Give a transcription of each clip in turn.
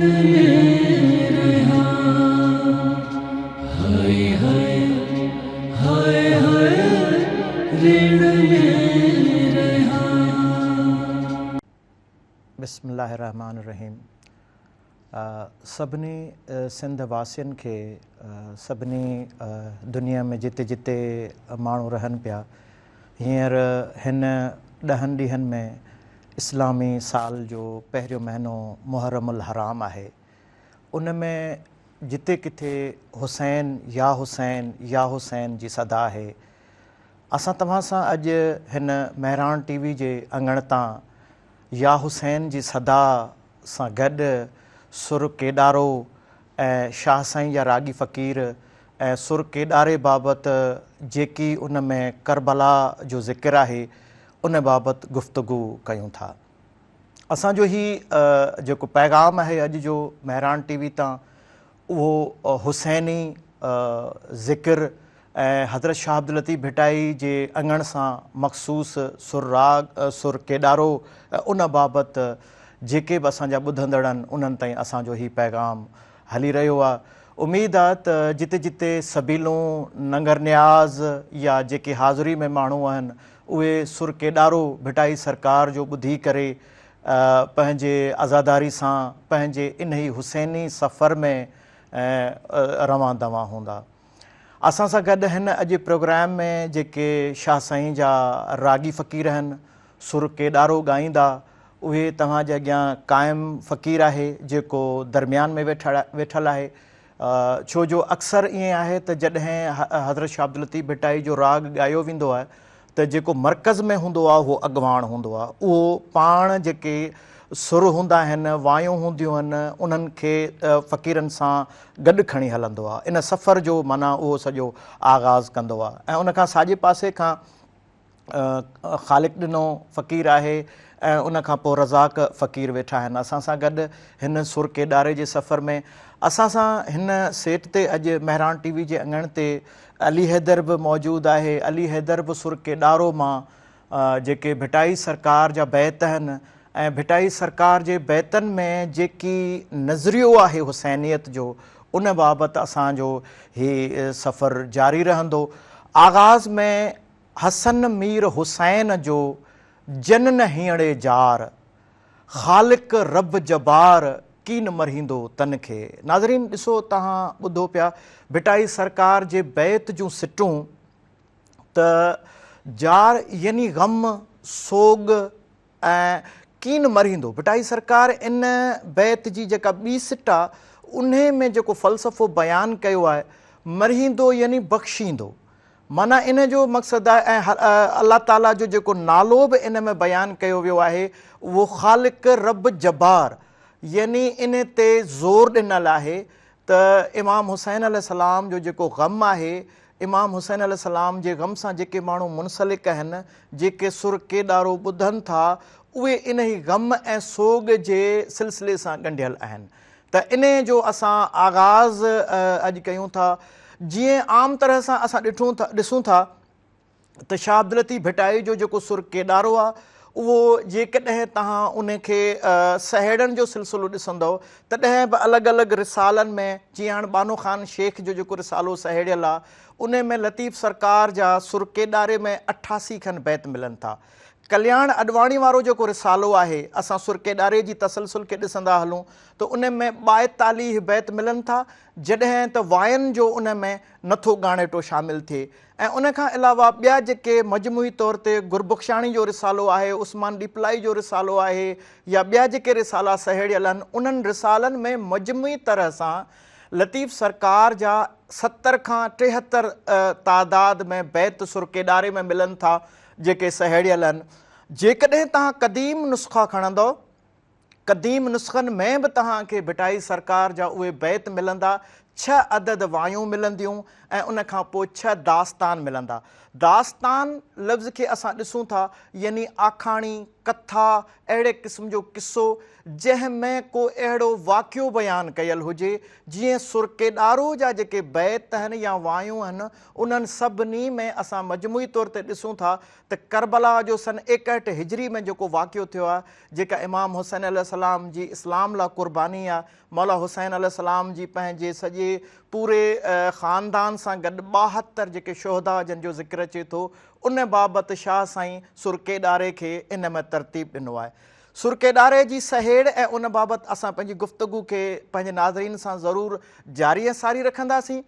बिस्मिल्लाहिर्रहमानिर्रहीम। सभिनी सिंध वासियुनि खे सभिनी दुनिया में जिते जिते माण्हू रहनि पिया, हींअर हिन 10 ॾींहंनि में इस्लामी साल जो पहिरियों महीनो मुहर्रमुल हराम आहे। उन में जिते किथे हुसैन या हुसैन या हुसैन जी सदा आहे। असां तव्हां सां अॼु हिन महरान टीवी जे अंगण तां या हुसैन जी सदा सां गॾु सुर केॾारो ऐं शाह साईं जा रागी फ़क़ीर ऐं सुर केॾारे बाबति जेकी उन में करबला जो ज़िक्र आहे उन बाबति गुफ़्तगू कयूं था। असांजो ही जेको पैगाम आहे अॼु जो महरान टीवी तां, उहो हुसैनी ज़िक्र ऐं हज़रत शाह अब्दुल लतीफ़ भिटाई जे अंगण सां मख़सूस सुर केॾारो उन बाबति जेके बि असांजा ॿुधंदड़ आहिनि उन्हनि ताईं असांजो ही पैगाम हली रहियो आहे। उमेदु आहे त जिते जिते सबीलूं, नंगर न्याज़ या जेके हाज़िरी में माण्हू आहिनि उहे सुर केॾारो भिटाई सरकार जो ॿुधी करे पंहिंजे आज़ादारी सां पंहिंजे इन ई हुसैनी सफ़र में रवां दवां हूंदा। असां सां गॾु हिन अॼु प्रोग्राम में जेके शाह साईं जा रागी फ़क़ीर आहिनि, सुर केॾारो ॻाईंदा, उहे तव्हांजे अॻियां क़ाइमु फ़क़ीर आहे जेको दरमियान में वेठल आहे। छो जो अक्सर ईअं आहे त जॾहिं हज़रत शाह अब्दुल लतीफ़ भिटाई जो राग ॻायो वेंदो आहे त जेको मर्कज़ में हूंदो आहे उहो अॻुवाण हूंदो आहे। उहो पाण जेके सुर हूंदा आहिनि, वायूं हूंदियूं आहिनि, उन्हनि खे फ़क़ीरनि सां गॾु खणी हलंदो आहे। इन सफ़र जो माना उहो सॼो आगाज़ कंदो आहे। ऐं उनखां साॼे पासे खां ख़ालिक़ ॾिनो फ़क़ीर आहे ऐं उनखां पोइ रज़ाक फ़क़ीर वेठा आहिनि असां सां गॾु हिन सुर केॾारे जे सफ़र में। असां सां हिन सेट ते अॼु महरान टीवी जे अंगण ते अली हैदर बि मौजूदु आहे। अली हैदर बि सुर केॾारो मां जेके भिटाई सरकार जा बैत आहिनि ऐं भिटाई सरकार जे बैतनि में जेकी नज़रियो आहे हुसैनियत जो, उन बाबति असांजो ही सफ़र जारी रहंदो। आगाज़ में हसन मीर हुसैन जो जनन हीअणे जार, ख़ालिक़ रब जबार कीन मरींदो तन खे। नाज़रीन ॾिसो, तव्हां ॿुधो पिया भिटाई सरकार जे बैत जूं सिटूं त जार यानी ग़म, सोग ऐं कीन मरींदो। भिटाई सरकार इन बैत जी जेका ॿी सिट आहे उन में जेको फ़लसफ़ो बयानु कयो आहे, मरींदो यानी बख़्शींदो, माना इन जो मक़सदु आहे। ऐं अलाह ताला जो जेको नालो बि इन में बयानु कयो वियो आहे उहो ख़ालिक़ रब जबार, यानी इन ते ज़ोर ॾिनल आहे त इमाम हुसैन अलैहिस्सलाम जो जेको ग़म आहे, इमाम हुसैन अलैहिस्सलाम जे ग़म सां जेके माण्हू मुनसलिक आहिनि, जेके सुर केॾारो ॿुधनि था, उहे इन ई ग़म ऐं सोग जे सिलसिले सां ॻंढियल आहिनि। त इन जो असां आगाज़ अॼु कयूं था। जीअं आम तरह सां असां ॾिसूं था त शाह अब्दुल लतीफ़ भिटाई जो जेको सुर केॾारो आहे उहो जेकॾहिं तव्हां उनखे सहेड़नि जो सिलसिलो ॾिसंदव तॾहिं बि अलॻि अलॻि रिसालनि में, जीअं हाणे बानो ख़ान शेख जो जेको रिसालो सहेड़ियल आहे उन में लतीफ़ सरकार जा सुर केॾारे में 88 खनि बैत मिलनि था। कल्याण अडवाणी वारो जेको रिसालो आहे, असां सुर केॾारे जी तसलसल खे ॾिसंदा हलूं त उन में 42 बैत मिलनि था, जॾहिं त वायनि जो उन में नथो ॻाणेटो शामिलु थिए। ऐं उनखां अलावा ॿिया जेके मजमूई तौर ते गुरबख्शाणी जो रिसालो आहे, उस्मान डीपलाई जो रिसालो आहे, या ॿिया जेके रिसाला सहेड़ियल आहिनि, उन्हनि रिसालनि में मजमूई तरह सां लतीफ़ सरकार जा 70 खां 73 तादाद में बैत सुर केॾारे में मिलनि था जेके सहेड़ियल आहिनि। जेकॾहिं तव्हां क़दीम नुस्ख़ा खणंदव, क़दीम नुस्ख़नि में बि तव्हांखे भिटाई सरकार जा उहे बैत मिलंदा। 6 अदद वायूं मिलंदियूं ऐं उनखां पोइ 6 दास्तान मिलंदा। दास्तान लफ़्ज़ खे असां ॾिसूं था यानी आखाणी, कथा, अहिड़े क़िस्म जो किस्सो जंहिंमें को अहिड़ो वाक़ियो बयानु कयल हुजे। जीअं सुर केॾारो जा जेके बैत आहिनि या वायूं आहिनि, उन्हनि सभिनी में असां मजमूई तौर ते ॾिसूं था त करबला जो सन 61 हिजरी में जेको वाक़ियो थियो आहे, जेका इमाम हुसैन अलैहिस्सलाम जी इस्लाम लाइ क़ुर्बानी आहे, मौला हुसैन अलैहिस्सलाम जी पंहिंजे सॼे पूरे ख़ानदान सां गॾु 72 जेके शोहदा जंहिंजो ज़िक्र अचे थो, उन बाबति शाह साईं सुरकेॾारे खे इन में तरतीब ॾिनो आहे। सुरकेॾारे जी सहेड़ ऐं उन बाबति असां पंहिंजी गुफ़्तगू खे पंहिंजे नाज़रीन सां ज़रूरु जारी ऐं सारी रखंदासीं,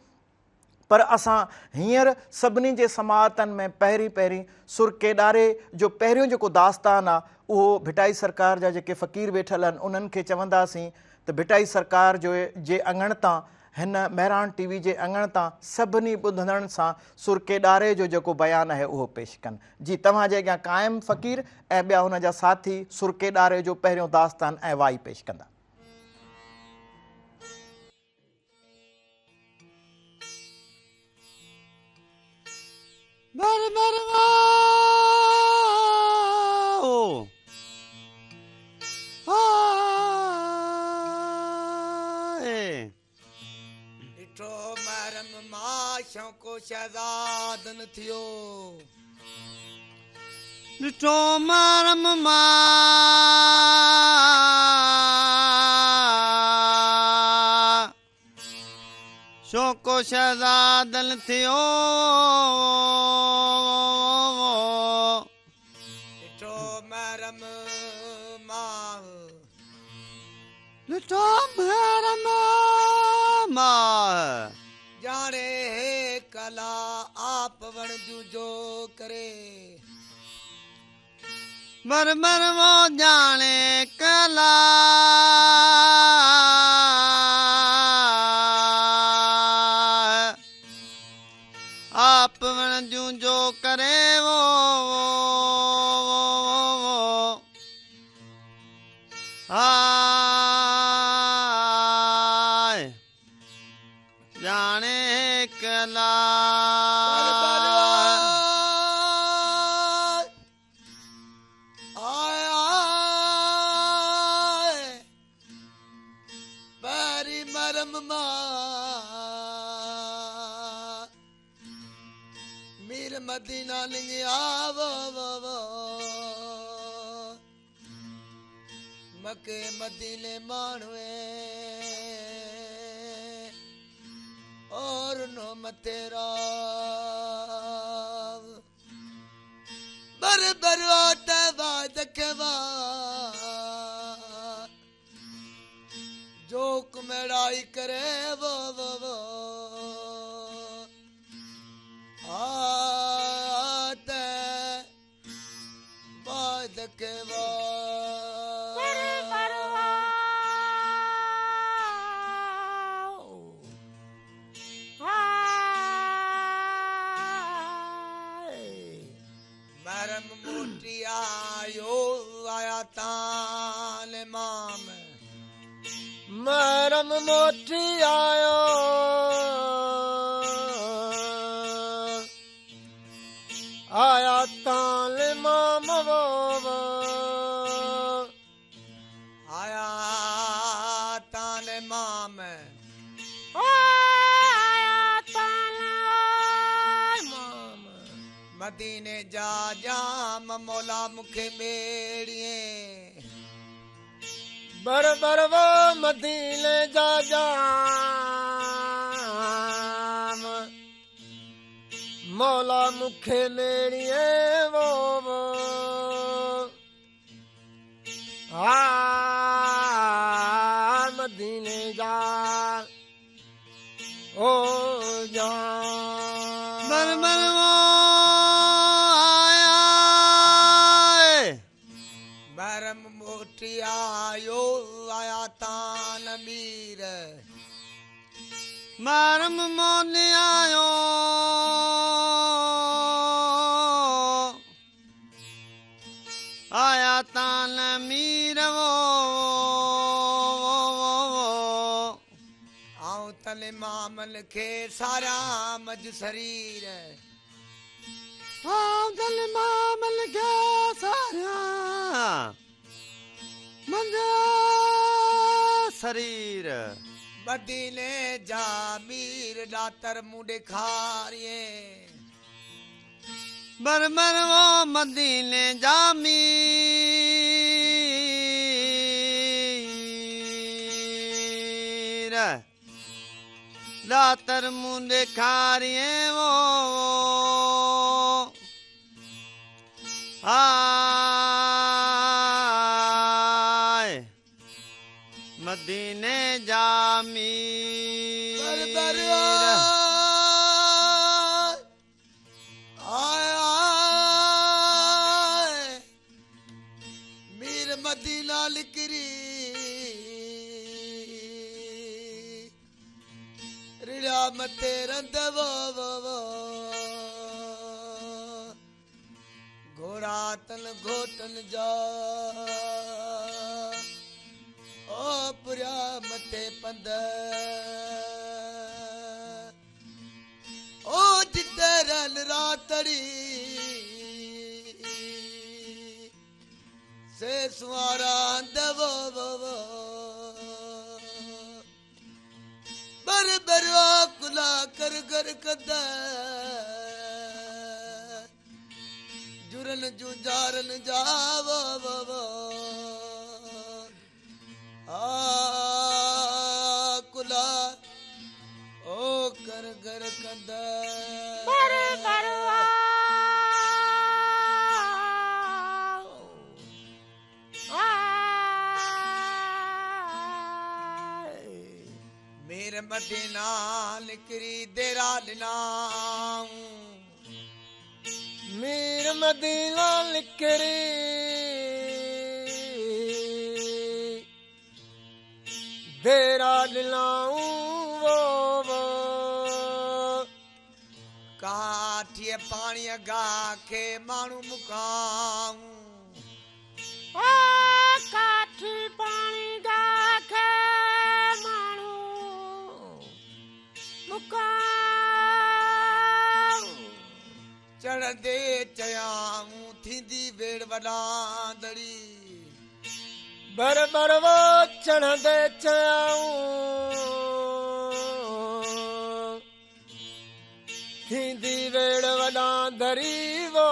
पर असां हींअर सभिनी जे समाअतनि में पहिरीं सुरकेॾारे जो पहिरियों जेको दास्तान आहे उहो भिटाई सरकार जा जेके फ़क़ीर वेठल आहिनि उन्हनि खे चवंदासीं त भिटाई सरकार जे अङण तां, हिन महिराण टीवी जे अङण तां सभिनी ॿुधंदड़नि सां सुरकेॾारे जो जेको बयानु आहे उहो पेश कनि। जी, तव्हांजे अॻियां क़ाइमु फ़क़ीर ऐं ॿिया हुन जा साथी सुरकेॾारे जो पहिरियों दास्तान ऐं वाई पेश कंदा। ॾिठो महरम मां शौक़ो शहज़ादन थियो, ॾिठो महरम मां शौक़ो शहज़ादन थियो, ॾिठो महरम मां, ॾिठो महरम मां जाने कला आप वण जो करे, बर वो जाने कला आप वण जो करे वो जाने कला आया पैरी मरम मीर मदीना लिंगिया वो मके मदीने मानवे और नो मतेरा बर बरवाता बाद केवा जो कुमेड़ाई करे वो आते बाद केवा मरम मोटी आयो आया ताल माम, मरम मोटी आयो आया ताल माम आया ताल माम मदीने जा जाम मौला मुखे मेड़िए, बर वो मदीने जा जाम मौला मुखे मेड़िए वो मदीने जा ओ जा बर वो आयो आया तान मीर मरम मोन आयो आया तान मीर वो आऊं तले मामल के सारा मज शरीर आऊं तले मामल के सारा मंजा शरीर मदीने जा मीर डातर मुंडे खारिए, बर वो मदीने जा मीर दातर मुंह देखारिए वो आए मदीने जामी मीर मदीना लिकरी रिड़ा मते रंद वो घोड़ा तन घोटन जा ओ पुरिया मते पंद ओ जितरन रातड़ी से सुवारा दवो बर बरवा कुला कर कर कद जुरन जुजारन जावो कुला ओ कर कर कद बर बरवा मेरे मदीना निकरी देरा दिनाम मेरे मदीना निकरी देरा दिलाऊं वो काठिए पानी गा के मानू मुकाम काठी पानी गा के मानू मुकाम चढ़ दे चयाऊं थींदी वेड़ वडांदड़ी बर बर वो चढ़ दे चयाऊं थींदी वेड़ वडांदड़ी वो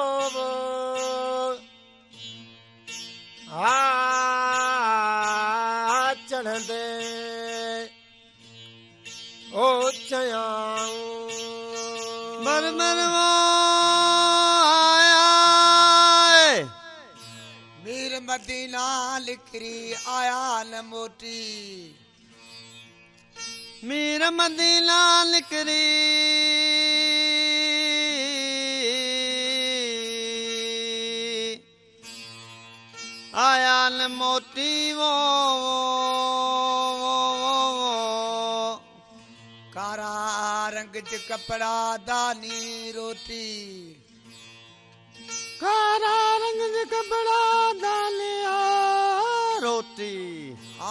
चढ़ दे ओ चयाऊं बर बरवा मीर मदीना लिखरी आया न मोटी मीर मदीना लिकरी आया न मोती वो कारा रंग च कपड़ा दानी रोटी कारा रंग च कपड़ा दानिया रोटी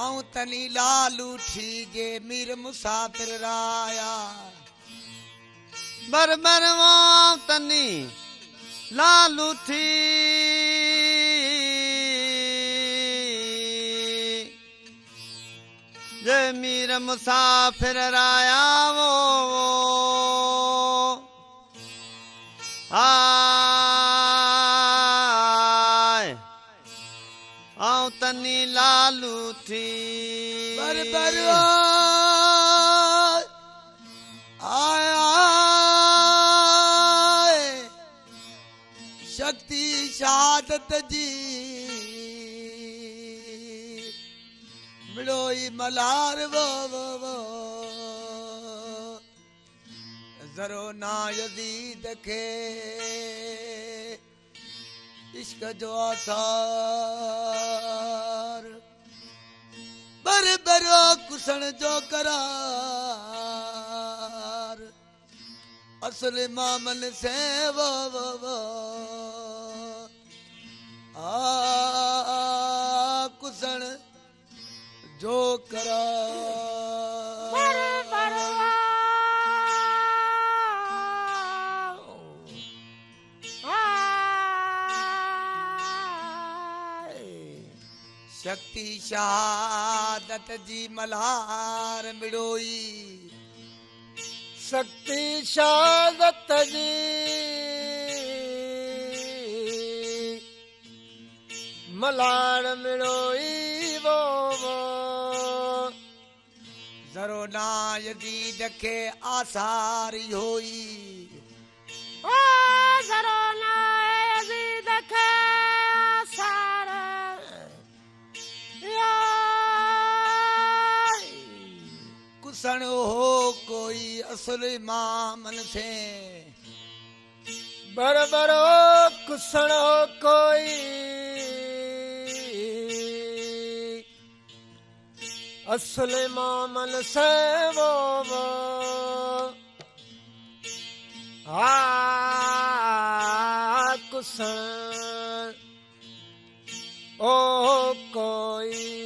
आऊं तनी लालू ठी जे मीर मुसाफिर राया बर बरवा तनी लालू थी जे मीर मुसाफिर राया वो आए आऊं तनी लालू थी बर बरवा आया शक्ति शहादत जी मिलोई मलार वो जरो ना यजीद खे इश्क जो आसार बर बरो कुसण जो करार असल मामन से वो कुसण जो करार शक्ति शहादत जी मल्हार मिड़ोई शक्ति शहादत जी मल्हार मिड़ोई वो ज़रो ना यज़ीद खे आसारी होई ओ ज़रो ना यज़ीद खे कुसण हो कोई असुल इमामन से बरबरो कुसण हो कोई असुल इमामन से वो कुसण ओ कोई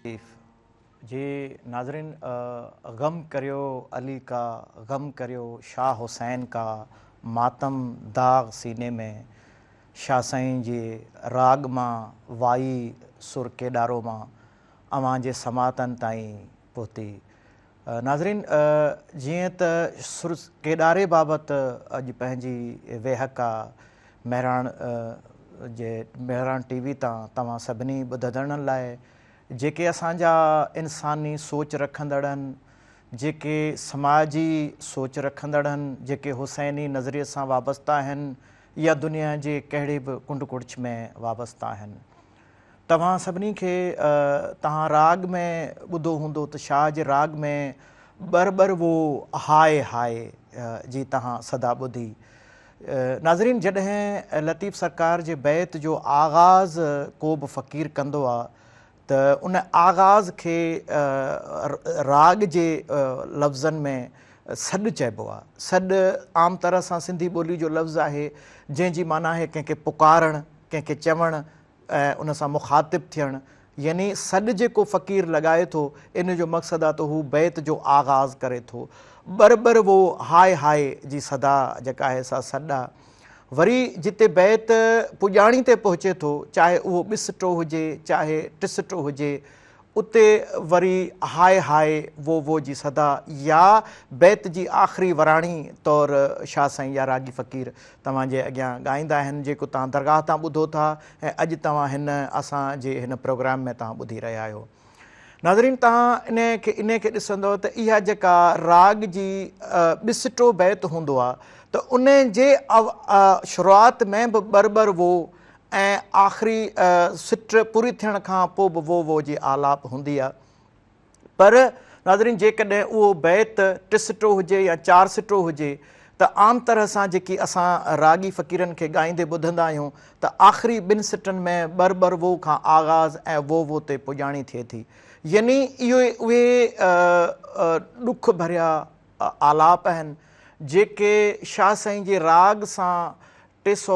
लतीफ़ जी नाज़रीन, गम करियो अली का, गम करियो शाह हुसैन का, मातम दाग सीने में, शाह साईं जे राग मां वाई सुर केॾारो मां अवां जे समातनि ताईं पहुती। नाज़रीन, जीअं त सुर केॾारे बाबति अॼु पंहिंजी वेहक आहे मेहरान टीवी तां तव्हां सभिनी ॿुधंदड़नि लाइ, जेके असांजा इंसानी सोच रखंदड़ आहिनि, जेके समाजी सोच रखंदड़ आहिनि, जेके हुसैनी नज़रिए सां वाबस्ता आहिनि या दुनिया जे कहिड़े बि कुंड कुड़िछ में वाबस्ता आहिनि, तव्हां सभिनी खे तव्हां राग में ॿुधो हूंदो त शाह जे राग में बर वो हाय हाय जी तव्हां सदा ॿुधी। नाज़रीन, जॾहिं लतीफ़ सरकार जे बैत जो आगाज़ को बि फ़क़ीर कंदो आहे त उन आगाज़ खे राग जे लफ़्ज़नि में सॾु चइबो आहे। सॾु आम तरह सां सिंधी ॿोली जो लफ़्ज़ आहे जंहिंजी माना आहे कंहिंखे पुकारणु, कंहिंखे चवणु ऐं उन सां मुखातिब थियणु। यानी सॾु जेको फ़क़ीर लॻाए थो, इन जो मक़सदु आहे त हू बैत जो आगाज़ करे थो। बर वो हाय हाय जी सदा जेका आहे सा सॾु आहे। वरी जिते बैत पुॼाणी ते पहुचे थो, चाहे उहो ॿिसटो हुजे चाहे टिसटो हुजे, उते वरी हाय हाय वो जी सदा या बैत जी आख़िरी वराणी तौरु शाह साईं या रागी फ़क़ीर तव्हांजे अॻियां ॻाईंदा आहिनि, जेको तव्हां दरगाह तां ॿुधो था ऐं अॼु तव्हां असांजे हिन प्रोग्राम में तव्हां ॿुधी रहिया आहियो। नाज़रीन, तव्हां इन खे ॾिसंदव त इहा जेका राग जी ॿिसटो बैत हूंदो आहे त उन जे शुरूआति में बि बर वो ऐं आख़िरी सिट पूरी थियण खां पोइ बि वो जी आलाप हूंदी आहे। पर नाज़रीन, जेकॾहिं उहो बैत टिसटो हुजे या चारि सिटो हुजे त आम तरह सां जेकी असां रागी फ़क़ीरनि खे ॻाईंदे ॿुधंदा आहियूं त आख़िरी ॿिनि सिटनि में बर वो खां आगाज़ ऐं वो ते पुॼाणी थिए थी। यानी उहे ॾुख भरिया आलाप आहिनि जेके शाह साईं जे राग सां 300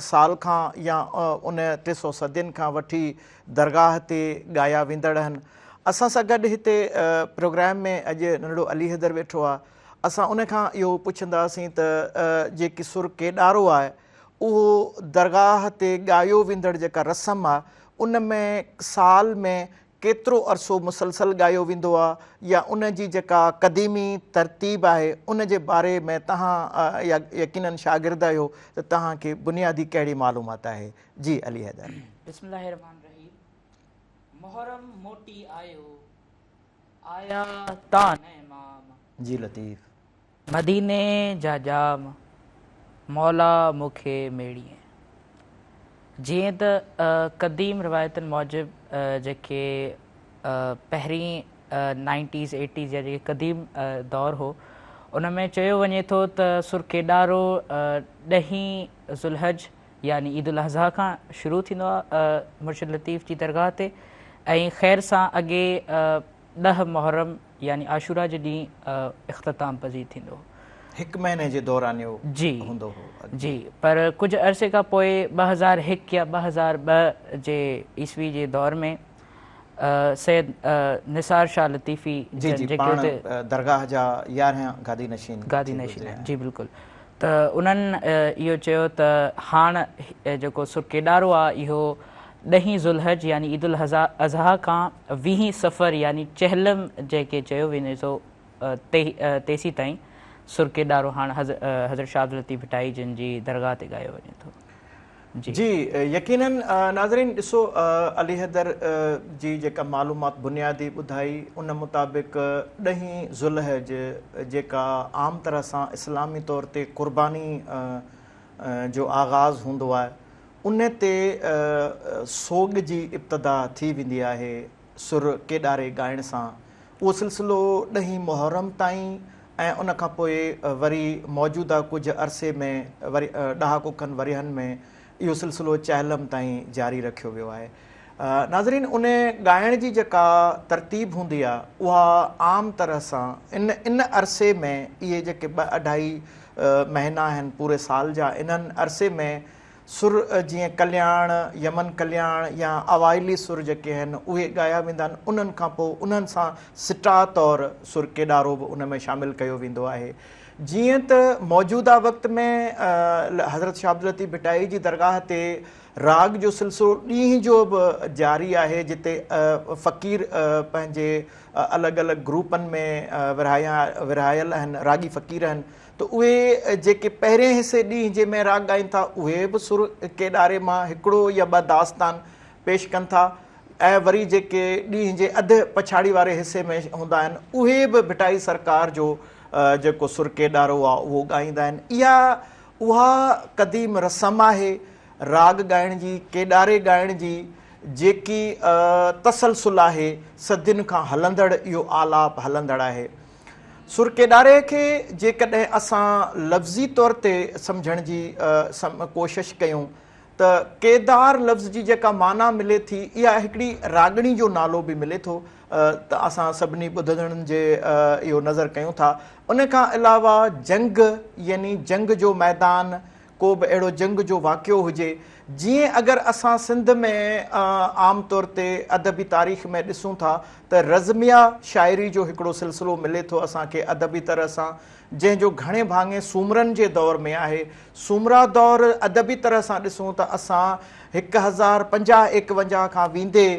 साल खां या उन 300 सदियुनि खां वठी दरगाह ते ॻाया वेंदड़ आहिनि। असां सां गॾु हिते प्रोग्राम में अॼु नंढड़ो अली हैदर वेठो आहे। असां उन खां इहो पुछंदासीं त जेकी सुर केॾारो आहे उहो दरगाह ते ॻायो वेंदड़ जेका रस्म आहे उन में साल में केतिरो अरसो मुसलसल ॻायो वेंदो आहे या उन जी जेका क़दीमी तरतीब आहे उन जे बारे में तव्हां यकीनन शागिर्द आहियो त तव्हांखे बुनियादी कहिड़ी मालूमात आहे? जी अली हैदर। बिस्मिल्लाहिर्रहमानिर्रहीम। मुहर्रम मोटी आयो आया ता इमाम। जी लतीफ़। मदीने जा जाम मौला मूंखे मेड़िए। जीअं त क़दीम रिवायतुनि मूजिबि जेके पहिरीं 90s 80s या जेके क़दीम दौरु हो उन में चयो वञे थो त सुर केॾारो 10 ज़ुल्हज यानी ईद उल अज़हा खां शुरू थींदो आहे मुर्शिद लतीफ़ जी दरगाह ते, ऐं ख़ैर सां अॻे 10 मुहर्रम यानी आशूरा जे ॾींहुं इख़्तिताम पज़ीर थींदो हो। हिकु महीने जे दौरान जी हूंदो हो। जी, पर कुझु अरसे खां पोइ 2001 या 2002 जे ईस्वी जे दौर में सैयद निसार शाह लतीफ़ी दरगाह जा 11 गादी नशीन जी बिल्कुलु, त उन्हनि इहो चयो त हाणे जेको सुर केॾारो आहे इहो 10 ज़ुल्हज यानी ईद उल अज़हा खां 20 सफ़र यानी चहलम जेके चयो वञे थो तेसी ताईं सुर केॾारो हाणे हज़रत शाह अब्दुल लतीफ़ भटाई जिन जी दरगाह ते ॻायो वञे थो। जी यकीनन नाज़रीन, ॾिसो अली हैदर जी जेका मालूमात बुनियादी ॿुधाई उन मुताबिक़ 10 ज़ुल्हज जेका आम तरह सां इस्लामी तौर ते क़ुर्बानी जो आगाज़ हूंदो आहे उन ते सोग जी इब्तिदा थी वेंदी आहे सुर केॾारे ॻाइण सां। उहो सिलसिलो 10 मुहर्रम ताईं ऐं उन खां पोइ वरी मौजूदा कुझु अरसे में वरी 10 खनि वरियनि में इहो सिलसिलो चहलम ताईं जारी रखियो वियो आहे। नाज़रीन, उन ॻाइण जी जेका तरतीब हूंदी आहे उहा आम तरह सां इन अरसे में इहे जेके 2-2.5 महीना आहिनि पूरे साल जा, इन्हनि अरसे में सुर जीअं कल्याण, यमन कल्याण या अवाइली सुर जेके आहिनि उहे ॻाया वेंदा आहिनि। उन्हनि खां पोइ उन्हनि सां सिटा तौरु सुर केॾारो बि उन में शामिलु कयो वेंदो आहे। जीअं त मौजूदा वक़्त में हज़रत शाह अब्दुल लतीफ़ भिटाई जी दरगाह ते राग जो सिलसिलो ॾींहं जो बि जारी आहे, जिते फ़क़ीर पंहिंजे अलॻि अलॻि ग्रुपनि में विरहायल आहिनि, रागी फ़क़ीर आहिनि। त उहे जेके पहिरें हिसे ॾींहं जंहिंमें राग ॻाइनि था उहे बि सुर केॾारे मां हिकिड़ो या ॿ दास्तान पेश कनि था, ऐं वरी जेके ॾींहं जे अधु पछाड़ी वारे हिसे में हूंदा आहिनि उहे बि भिटाई सरकार जो जेको सुर केॾारो आहे उहो ॻाईंदा आहिनि। उहा क़दीम रस्म आहे राग ॻाइण जी, केॾारे ॻाइण जी, जेकी तसलसुल आहे, सदियुनि खां हलंदड़ इहो आलाप हलंदड़ आहे। सुर केॾारे खे जेकॾहिं असां लफ़्ज़ी तौर ते सम्झण जी कोशिशि कयूं त केदार लफ़्ज़ जी जेका माना मिले थी इहा हिकिड़ी रागणी जो नालो बि मिले थो, त असां सभिनी ॿुधंदड़नि जे इहो नज़र कयूं था। उन खां अलावा जंग यानी जंग जो मैदान, को बि अहिड़ो जंग जो वाक़ियो हुजे, जीअं अगरि असां सिंध में आम तौर ते अदबी तारीख़ में ॾिसूं था त रज़मिया शाइरी जो हिकिड़ो सिलसिलो मिले थो असांखे अदबी तरह सां, जंहिंजो घणे भाङे सूमरनि जे दौर में आहे। सूमरा दौर अदबी तरह सां ॾिसूं त असां 1050-51 खां वेंदे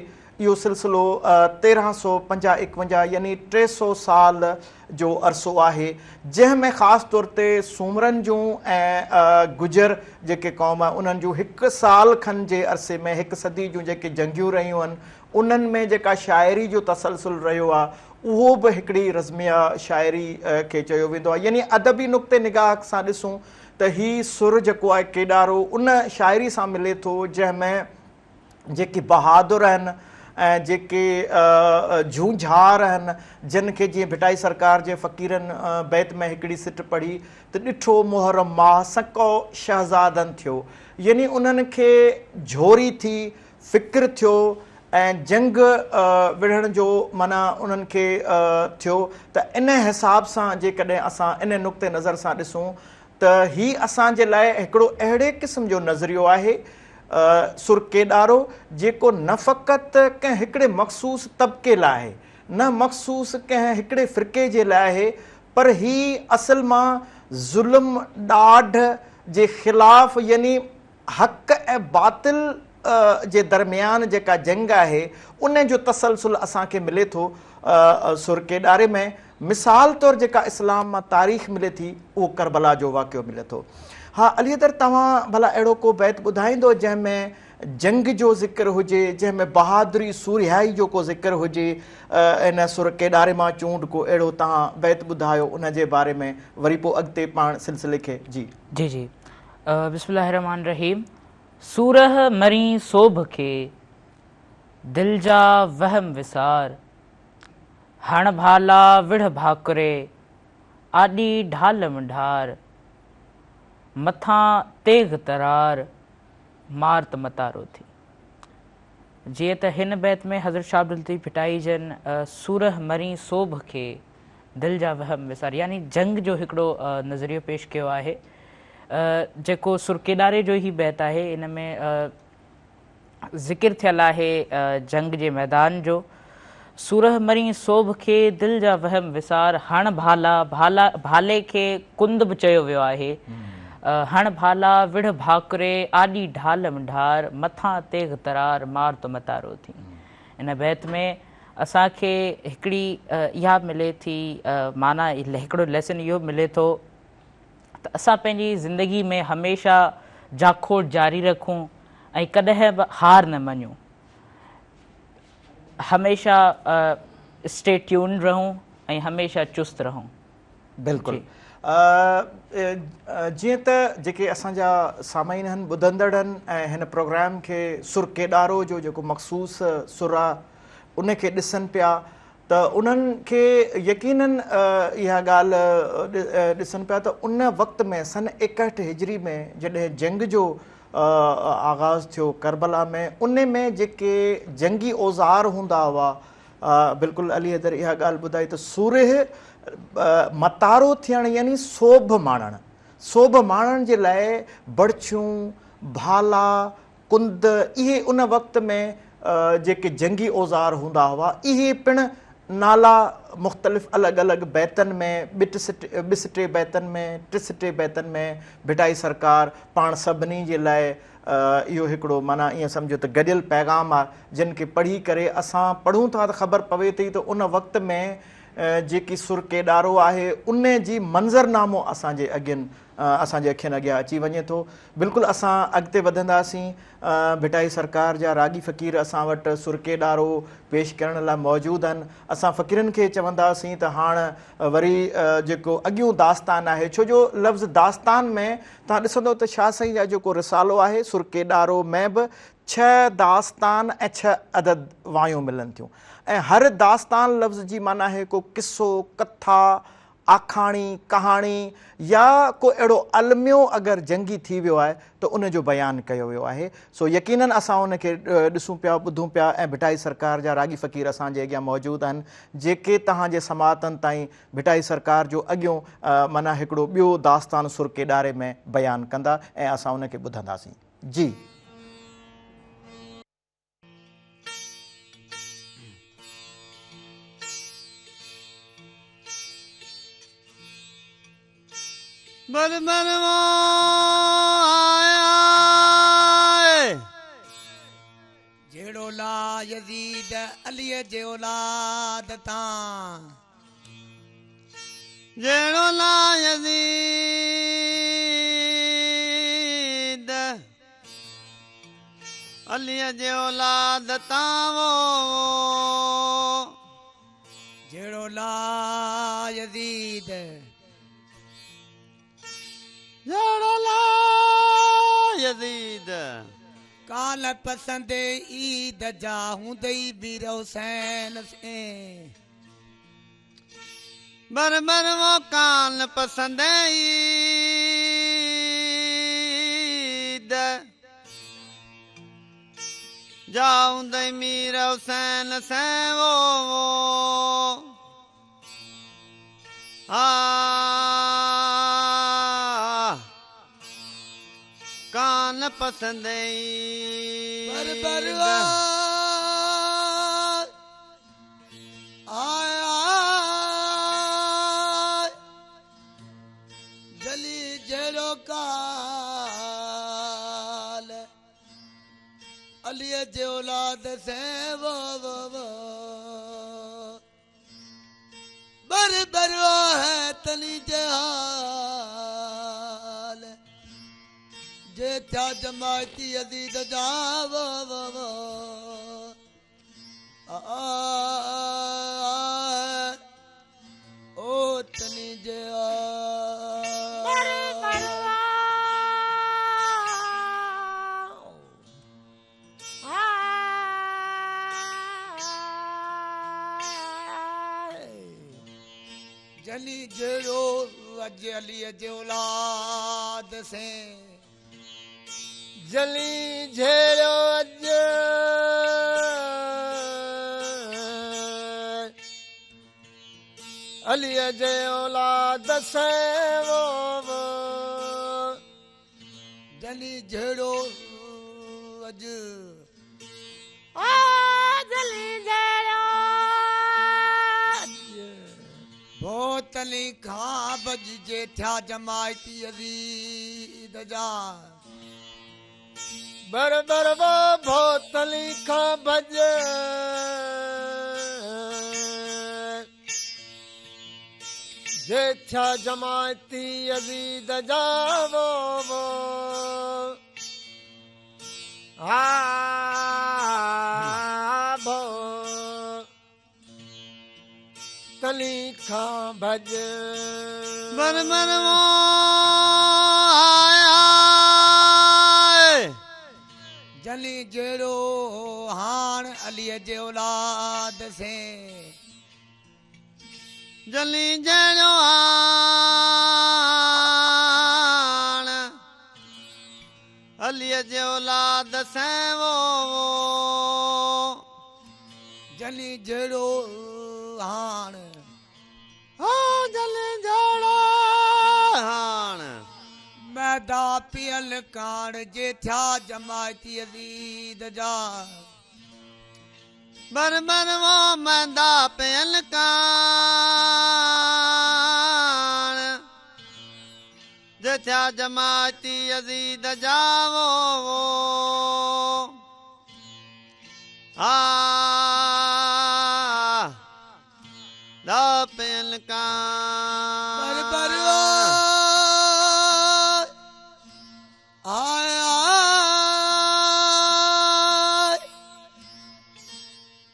इहो सिलसिलो 1350-51 यानी 300 साल जो अरसो आहे, जंहिंमें ख़ासि तौर ते सूमरनि जूं ऐं गुजर जेके क़ौम आहे उन्हनि जूं 1 साल खनि जे अरसे में 1 सदी जूं जेके जंगियूं रहियूं आहिनि उन्हनि में जेका शाइरी जो तसलसल रहियो आहे उहो बि हिकिड़ी रज़मिया शाइरी खे चयो वेंदो आहे। यानी अदबी नुक़्ते निगाह सां ॾिसूं त हीउ सुर जेको आहे केॾारो उन शाइरी सां मिले थो जंहिंमें जेके बहादुर आहिनि ऐं जेके झूझार आहिनि, जिन खे जीअं भिटाई सरकार जे फ़क़ीरनि बैत में हिकिड़ी सिट पढ़ी त ॾिठो मुहर्रम माह सको शहज़ादनि थियो, यानी उन्हनि खे झोरी थी, फ़िक्र थियो ऐं जंग विढ़ण जो माना उन्हनि खे थियो। त इन हिसाब सां जेकॾहिं असां इन नुक़्ते नज़र सां ॾिसूं त हीउ असांजे लाइ हिकिड़ो अहिड़े क़िस्म जो नज़रियो आहे सुर केॾारो, जेको न फ़क़ति कंहिं हिकिड़े मख़सूस तबिके लाइ आहे, न मख़सूस कंहिं हिकिड़े फ़िरक़े जे लाइ आहे, पर हीउ असल मां ज़ुल्म ॾाढ जे ख़िलाफ़ यानी हक़ ऐं बातिल जे दरमियान जेका जंग आहे उन जो तसलसल असांखे मिले थो सुर केॾारे में। मिसाल तौरु जेका इस्लाम मां तारीख़ मिले थी उहो करबला जो वाक़ियो मिले थो। हा अलीदर, तव्हां भला अहिड़ो को बैत ॿुधाईंदो जंहिंमें जंग जो ज़िक्र हुजे, जंहिंमें बहादुरी सूरिहाई जो को ज़िक्र हुजे, इन सुर केॾारे मां चूंड को अहिड़ो तव्हां बैत ॿुधायो उन जे बारे में, वरी पोइ अॻिते पाण सिलसिले खे जी जी बिस्मिल्लाहिर रहमान रहीम। सूरह मरी सोभ खे दिल जा वहम विसार, हण भाला विढ़ भाकुरे आॾी ढाल मंढार, मथां तेग तरार मार त मतारो थी। जीअं त हिन बैत में हज़रत शाह अब्दुल लतीफ़ भिटाई जन सूरह मरी सोभ खे दिल जा वहम विसार यानी जंग जो हिकिड़ो नज़रियो पेश कयो आहे, जेको सुर केॾारे जो ई बैत आहे। इन में ज़िक्र थियल आहे जंग जे मैदान जो। सूरह मरी सोभ खे दिल जा वहम विसार, हण भाला भाले खे कुंद बि चयो वियो आहे, हण भाला विढ़ भाकुरे आॾी ढाल मंढार, मथां तेग तरार मार त मतारो थी। इन बैत में असांखे हिकिड़ी इहा मिले थी माना, हिकिड़ो लेसन इहो मिले थो त असां पंहिंजी ज़िंदगी में हमेशह जाखोड़ जारी रखूं ऐं कॾहिं बि हार न मञूं, हमेशह स्टे ट्यून्ड रहूं ऐं हमेशह चुस्त रहूं। बिल्कुलु। जीअं त जेके असांजा सामाईन आहिनि, ॿुधंदड़ आहिनि ऐं हिन प्रोग्राम खे सुर केॾारो जो जेको मख़सूस सुर आहे उनखे ॾिसनि पिया त उन्हनि खे यकीनन इहा ॻाल्हि ॾिसनि पिया त उन वक़्त में सन 61 हिजरी में जॾहिं जंग जो आगाज़ थियो करबला में, उन में जेके जंगी औज़ार हूंदा हुआ, बिल्कुलु अली हैदर इहा ॻाल्हि ॿुधाई त सूरह मतारो थियणु यानी सोभ माणणु जे लाइ बड़छियूं, भाला कुंद इहे उन वक़्त में जेके जंगी औज़ार हूंदा हुआ इहे पिणु नाला मुख़्तलिफ़ अलॻि अलॻि बैतनि में ॿिस टे बैतनि में टिस टे बैतनि में भिटाई सरकार पाण सभिनी जे लाइ इहो हिकिड़ो माना ईअं सम्झो त गॾियल पैगाम आहे जिन खे पढ़ी करे असां पढ़ूं था त ख़बर पवे थी त उन वक़्त में जेकी सुर केॾारो आहे उन जी मंज़रनामो असांजे अखियुनि अॻियां अची वञे थो। बिल्कुलु असां अॻिते वधंदासीं। भिटाई सरकार जा रागी फ़क़ीर असां वटि सुर केॾारो पेश करण लाइ मौजूदु आहिनि। असां फ़क़ीरनि खे चवंदासीं त हाणे वरी जेको अॻियूं दास्तान आहे, छो जो लफ़्ज़ दास्तान में तव्हां ॾिसंदो त शाह साईं जा जेको रिसालो आहे सुर केॾारो में बि 6 दास्तान ऐं 6 अदद वायूं मिलनि थियूं ऐं हर दास्तान लफ़्ज़ जी माना आहे को किस्सो, कथा, आखाणी, कहाणी या को अहिड़ो अलमियो अगरि जंगी थी वियो आहे त उन जो बयानु कयो वियो आहे। सो यकीननि असां उनखे ॾिसूं पिया, ॿुधूं पिया ऐं भिटाई सरकार जा रागी फ़क़ीर असांजे अॻियां मौजूदु आहिनि जेके तव्हांजे समातनि ताईं भिटाई सरकार जो अॻियों माना हिकिड़ो ॿियो दास्तान सुर केॾारे में बयानु कंदा ऐं असां उनखे ॿुधंदासीं। जी बर बरवा आया जेड़ो ला यजीद अलीअ जे औलाद तां जेड़ो ला यजीद अलीअ जे औलाद तां वो जेड़ो ला यजीद जेड़ो ला यजीद काल पसंद ईद जा हूंदई बीर हुसैन से बर वो कान पसंद ईद जा हूंदई मीर हुसैन से वो कान पसंद आया जली जेड़ो काल अलीअ जे औलाद से वो बर है तनी जहाल जे था जमाती अजीद जाव ओ तनी जे जली जेड़ो अज अलीअ जे औलाद से जली झेड़ो अज अलीअ जे औलाद से वो जली झेड़ो अज जली झेड़ो बोतली खां बज जे थिया जमायती अजीद जा बर वो बोतली खां भज जे छा जमायती अजीद जावो भो तली खां भज बर जली जेड़ो हाण अलीअ जे औलाद से जली जेड़ो हाण अलीअ जे औलाद से वो जली जेड़ो हाण जली जेड़ो हाण मैदा पियल कान जे थिया जमायती अज़ीद जा बर बर वो मैदा पियल कान जे थिया जमायती अज़ीद जावो दा पियल कान बर आया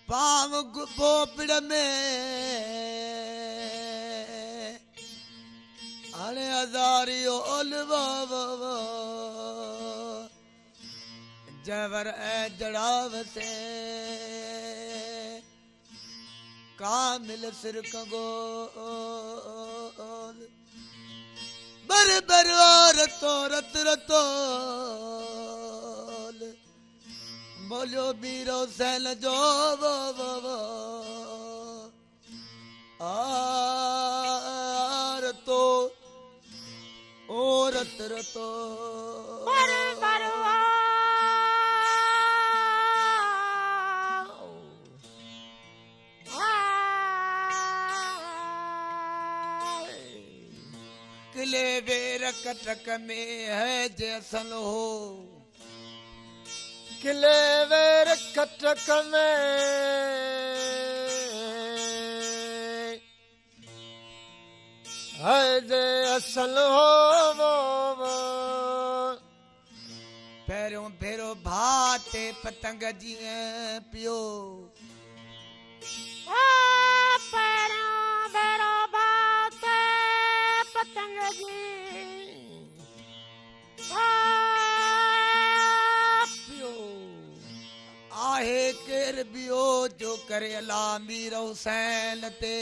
पाव बोपड़ में अरे हजारी ओल जवर ए जड़ाव से कामिल सिर कंगो बर बर रतो रत रतो बोलो बीरो सैल जो रतो ओ रत रतो किले बेर कटक में है जैसन हो किले वेर कटक में है जे असल हो पैरों भेरो भाते पतंग जीअं पियो आहे केर बियो जो करे अला मीर हुसैन ते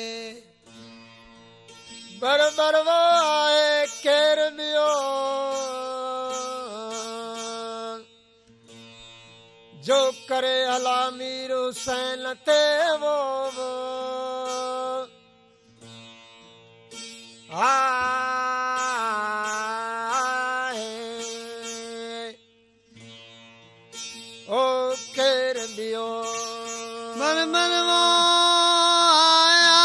बर बर वो आए केर बियो जो करे अला मीर हुसैन ते वो ओ केर बियो बर बर वो आया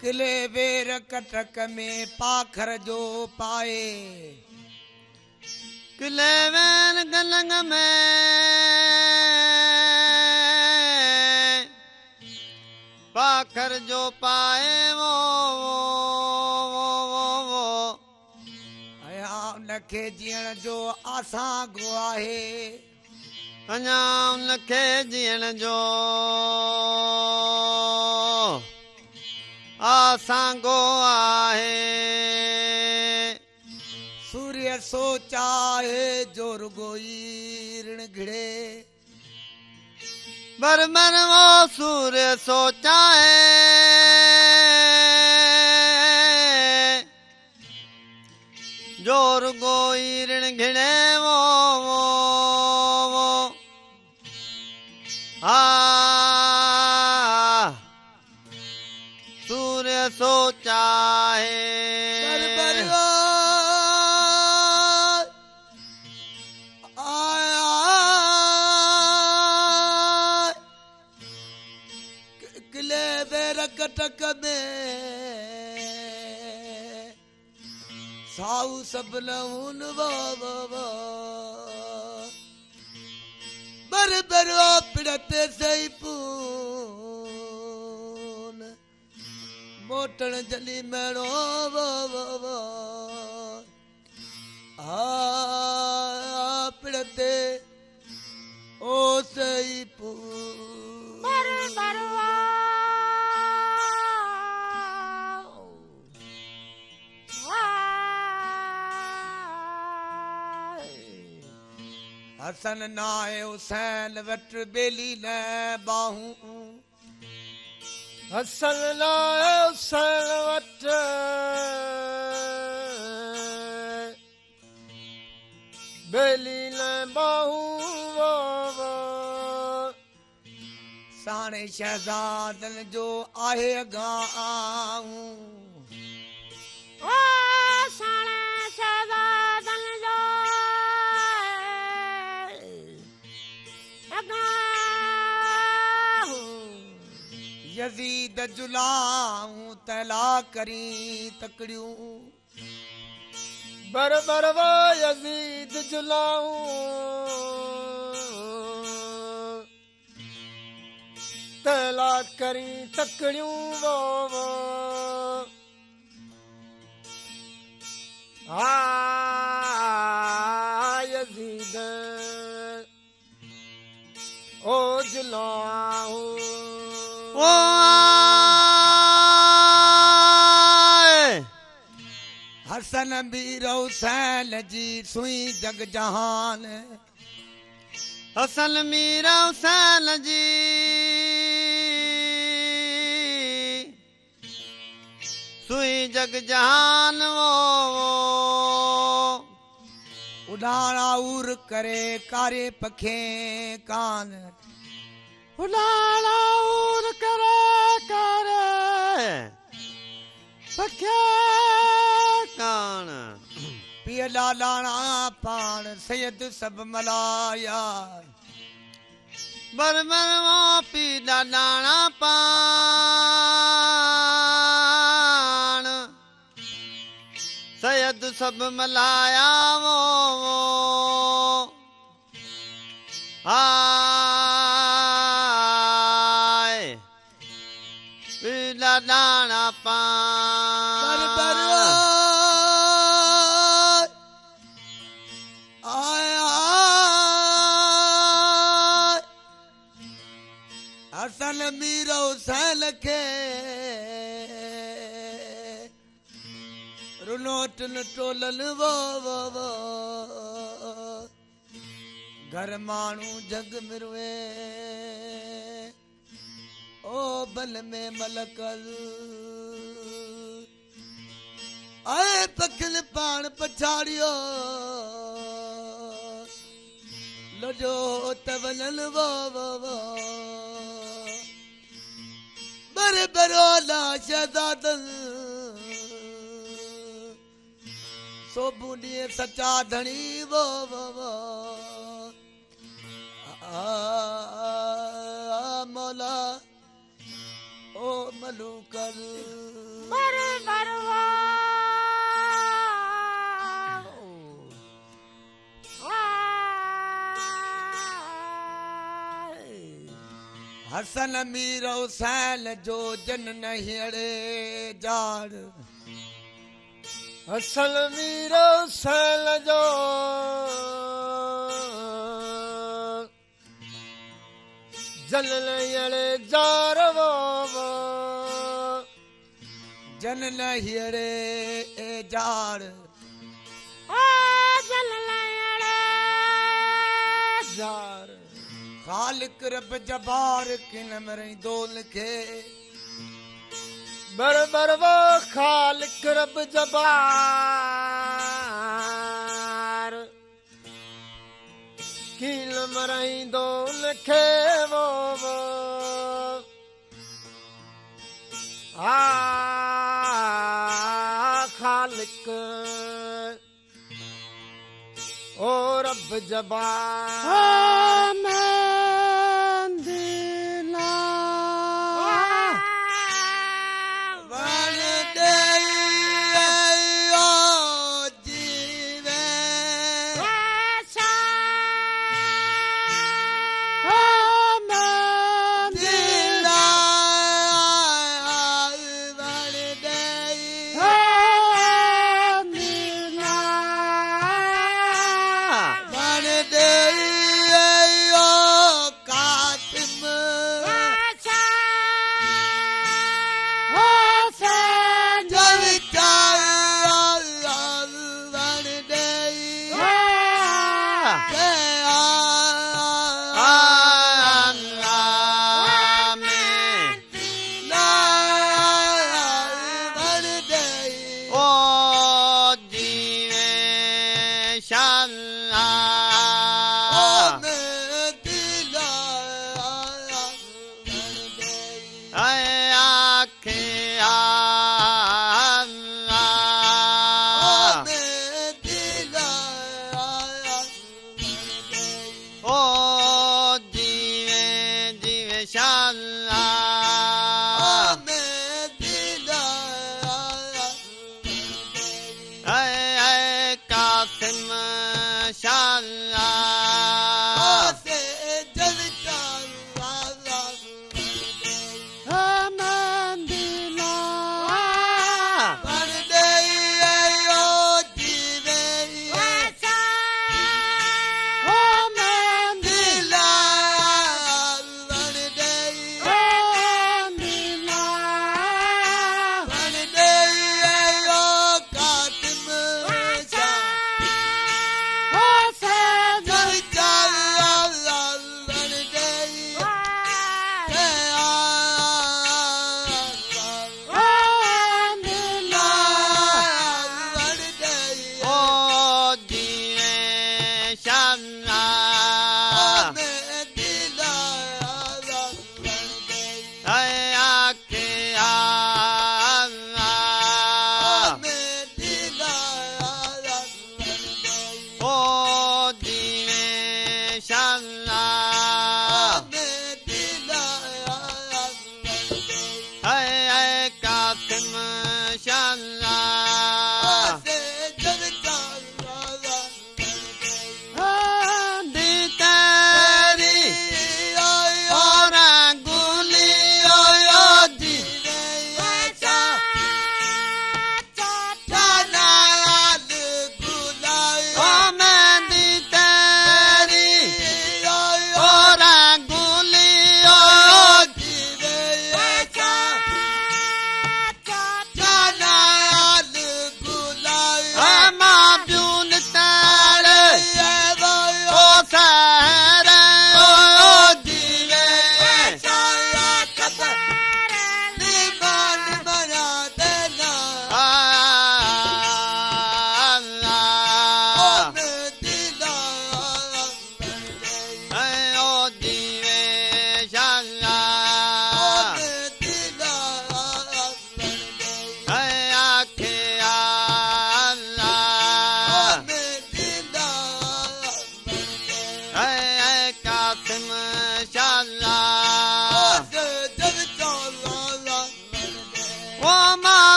किले बेर कटक में पाखर जो पाए किले वेन गलंग में पाखर जो पाए वो उनखे जीअण जो आसां गो आहे अञा उनखे जीअण जो आसां गो आहे सूर्य सोचाहे जो रुगोई ऋण घिड़े बर बर वो सूर्य सोचाए जोर गोई ऋण घिड़े वो सूर्य सोचाए किले बेर कटक में साऊ सब लहून बर बर पिड़ते सही पून मोटण जली मेड़ो पिड़ते ओ सही पून हसन नाए हुसैन वट बेली न बाहूं हसन नाए हुसैन वट बेली न बाहूं साणे शहजादन जो आहे गाऊं यज़ीद जुलाऊं तला करी तकड़ियूं बर बर वो यजीद जुलाऊं तला करी तकड़ियूं वो यजीद ओ जुलाऊं ओ हसन मीर हुसैन जी सुई जग जहान हसन मीर हुसैन जी सुई जग जहान वो उड़ाना उर करे कारे पखे कान उड़ाना उर करे पखे कान पियला लाना पान सैयद सब मलाया बर बर वो पीला लाना पान सैयद सब मलाया वो आए पीला लाना पान बर हसन मीर हुसैन के रुनोटन टोलन वो घर मानू जग मिरवे ओ बल में मलकल आए पखिल पान पछाड़ियो लजो तवलन वो बर बरोला शहजादन सोबुनी सच्चा धनी वो मौला ओ मलूकल बर बरवा हसन मीर हुसैन जो जन नहिड़े जाड़ हसन मीर हुसैन जो जन नहिड़े जार वो जन नहिड़े जाड़ जन नहिड़े जार खालिक रब जबार किन मरई दोल के बर बर वो खालिक रब जबार किन मरई दोल के वो खालिक ओ रब जबार शाह कासिम शाह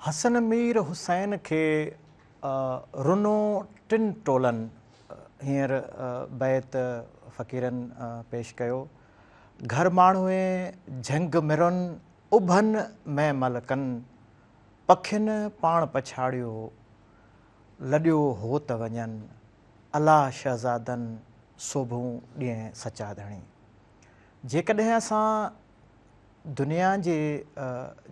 हसन मीर हुसैन खे रुनो टिन टोलनि हींअर बैत फ़क़ीरनि पेश कयो। घर माण्हूए झंग मिरुनि उभनि मैं मलकनि पखियुनि पाण पछाड़ियो लॾियो हो त वञनि अला शहज़ादनि सोभूं ॾींहं सचा धणी। जेकॾहिं असां दुनिया जे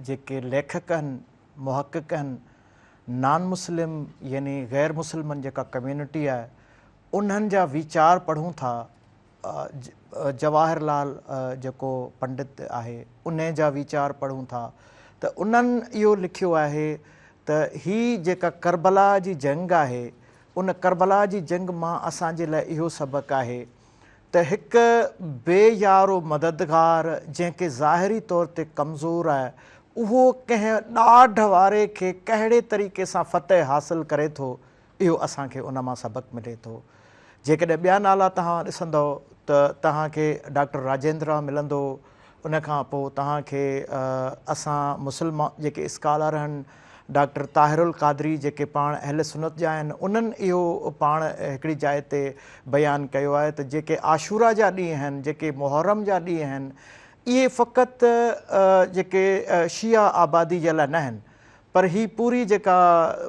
जेके लेखक आहिनि मुहक़िक़ आहिनि नॉन मुस्लिम यानी ग़ैर मुस्लिमनि जेका कम्यूनिटी आहे उन्हनि जा वीचार पढ़ूं था। जवाहरलाल जेको पंडित आहे उन जा वीचार पढ़ूं था त उन्हनि इहो लिखियो आहे त ही जेका करबला जी जंग आहे उन करबला जी जंग मां असांजे लाइ इहो सबक़ु आहे त हिकु बेयारो मददगार जंहिंखे ज़ाहिरी तौर ते कमज़ोर आहे उहो कंहिं ॾाढ वारे खे कहिड़े तरीक़े सां फ़तह हासिलु करे थो, इहो असांखे उन मां सबक़ु मिले थो। जेकॾहिं ॿिया नाला तव्हां ॾिसंदव त तव्हांखे डॉक्टर राजेंद्र मिलंदो, उनखां पोइ तव्हांखे असां मुस्लमान जेके स्कॉलर आहिनि डॉक्टर ताहिरुल क़ादरी जेके पाण अहल सुन्नत जा आहिनि उन्हनि इहो पाण हिकिड़ी जाइ ते बयानु कयो आहे त जेके आशूरा जा ॾींहं आहिनि, जेके मुहर्रम जा ॾींहं आहिनि, इहे फ़क़ति जेके शिया आबादी जे लाइ न आहिनि, पर ही पूरी जेका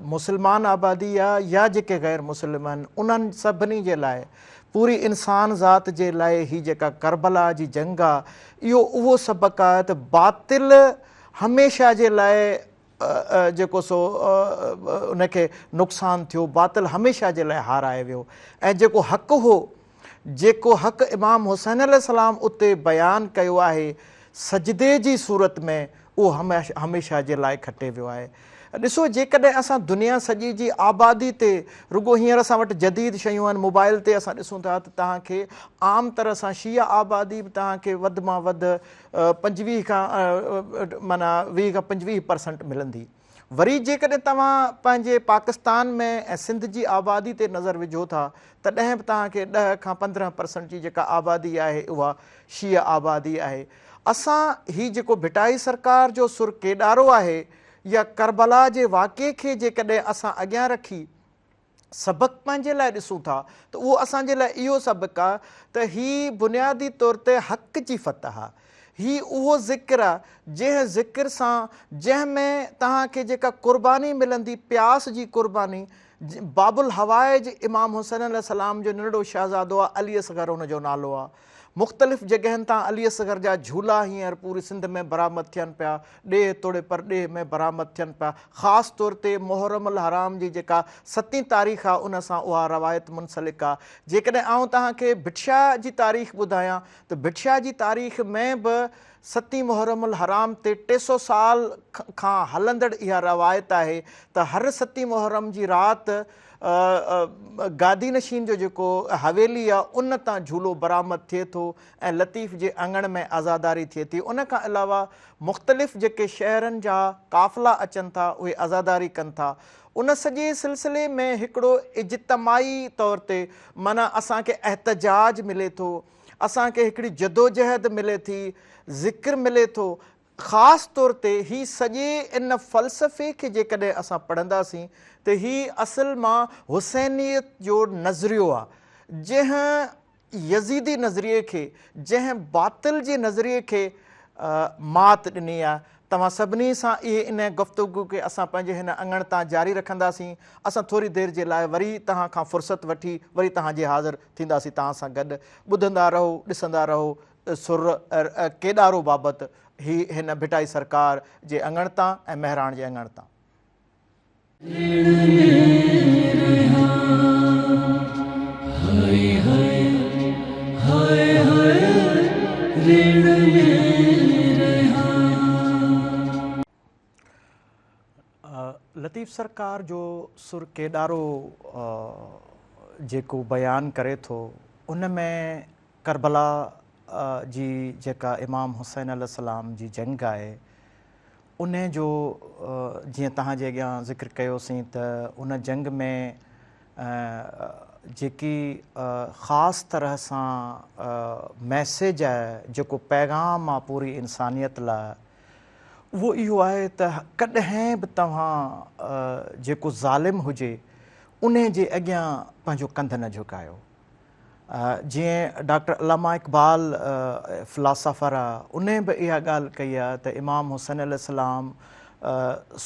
मुस्लमान आबादी आहे या जेके ग़ैर मुस्लिम आहिनि उन्हनि सभिनी जे लाइ, पूरी इंसान ज़ात जे लाइ ही जेका करबला जी जंग आहे इहो उहो सबक़ु आहे त बातिल हमेशह जे लाइ जेको सो उनखे नुक़सानु थियो, बातिल हमेशह जे लाइ हाराए वियो ऐं जेको हक़ु हो, जेको हक़ु इमाम हुसैन अलैहिस्सलाम उते बयानु कयो आहे सजदे जी सूरत में, उहो हमेशह जे लाइ खटे वियो आहे। ॾिसो जेकॾहिं असां दुनिया सॼी जी आबादी ते रुगो हींअर असां वटि जदीद शयूं आहिनि, मोबाइल ते असां ॾिसूं था त तव्हांखे आम तरह सां शिया आबादी बि तव्हांखे वधि मां वधि 25 खां माना 20 खां 25% मिलंदी। वरी जेकॾहिं तव्हां पंहिंजे पाकिस्तान में ऐं सिंध जी आबादी ते नज़र विझो था तॾहिं बि तव्हांखे 10 खां 15% जी जेका आबादी आहे उहा शिया आबादी आहे। असां ही जेको भिटाई सरकार जो सुर केॾारो आहे या करबला जे वाक़े खे जेकॾहिं असां अॻियां रखी सबक़ु पंहिंजे लाइ ॾिसूं था त उहो असांजे लाइ इहो सबक़ु आहे त ही बुनियादी तौर ते हक़ जी फ़तह आहे। ही उहो ज़िक्र आहे जंहिं ज़िक्र सां जंहिंमें तव्हांखे जेका क़ुर्बानी मिलंदी, प्यास जी क़ुर्बानी, बाबुल हवाइज इमाम हुसैन अलैहिस्सलाम जो नंढड़ो शहज़ादो आहे, अली असग़र हुनजो नालो आहे। मुख़्तलिफ़ जॻहियुनि तां अली असग़र जा झूला हींअर पूरी सिंध में बरामद थियनि पिया, ॾेह तोड़े परॾेह में बरामद थियनि पिया। ख़ासि तौर ते मुहर्रम अल हराम जी जेका 7 तारीख़ आहे उन सां उहा रवायत मुनसलिक आहे। जेकॾहिं आउं तव्हांखे भिटशा जी तारीख़ ॿुधायां त भिटशा जी तारीख़ में बि 7 मुहर्रम अल हराम ते 300 साल खां हलंदड़ इहा रवायत आहे त हर 7 मुहर्रम जी राति गादी नशीन जो जेको हवेली आहे उन तां झूलो बरामद थिए थो ऐं लतीफ़ जे अंगण में आज़ादारी थिए थी। उन खां अलावा मुख़्तलिफ़ जेके शहरनि जा काफ़िला अचनि था उहे आज़ादारी कनि था। उन सॼे सिलसिले में हिकिड़ो इज्तमाही तौर ते माना असांखे एहतजाज मिले थो, असांखे हिकिड़ी जदोजहद मिले थी, ज़िक्र मिले थो। ख़ासि तौर ते ही सॼे इन फ़लसफ़े खे जेकॾहिं असां पढ़ंदासीं त ही असुल मां हुसैनियत जो नज़रियो आहे, जंहिं यज़ीदी नज़रिए खे, जंहिं बातिल जे नज़रिए खे मात ॾिनी आहे। तव्हां सभिनी सां इहे इन गुफ़्तगू खे असां पंहिंजे हिन अंगण तां जारी रखंदासीं। असां थोरी देरि जे लाइ वरी तव्हां खां फ़ुर्सत वठी वरी तव्हांजे हाज़िर थींदासीं तव्हां सां गॾु। ॿुधंदा रहो, ॾिसंदा रहो सुर केॾारो बाबति ही हिन भिटाई सरकार जे अंगण तां ऐं महिराण जे अंगण तां। लतीफ़ सरकार जो सुर केॾारो जेको बयानु करे थो उन में करबला जी जेका इमाम हुसैन अलैहिस्सलाम जी जंग आहे उन जो जीअं तव्हांजे अॻियां ज़िक्र कयोसीं त उन जंग में जेकी ख़ासि तरह सां मैसेज आहे, जेको पैगाम आहे पूरी इंसानियत लाइ, उहो इहो आहे त कॾहिं बि तव्हां जेको ज़ालिम हुजे उन जे अॻियां पंहिंजो कंध न झुकायो। जीअं डॉक्टर अल्लामा इक़बाल फ़िलासफ़र आहे, उन बि इहा ॻाल्हि कई आहे त इमाम हुसैन अलैहिस्सलाम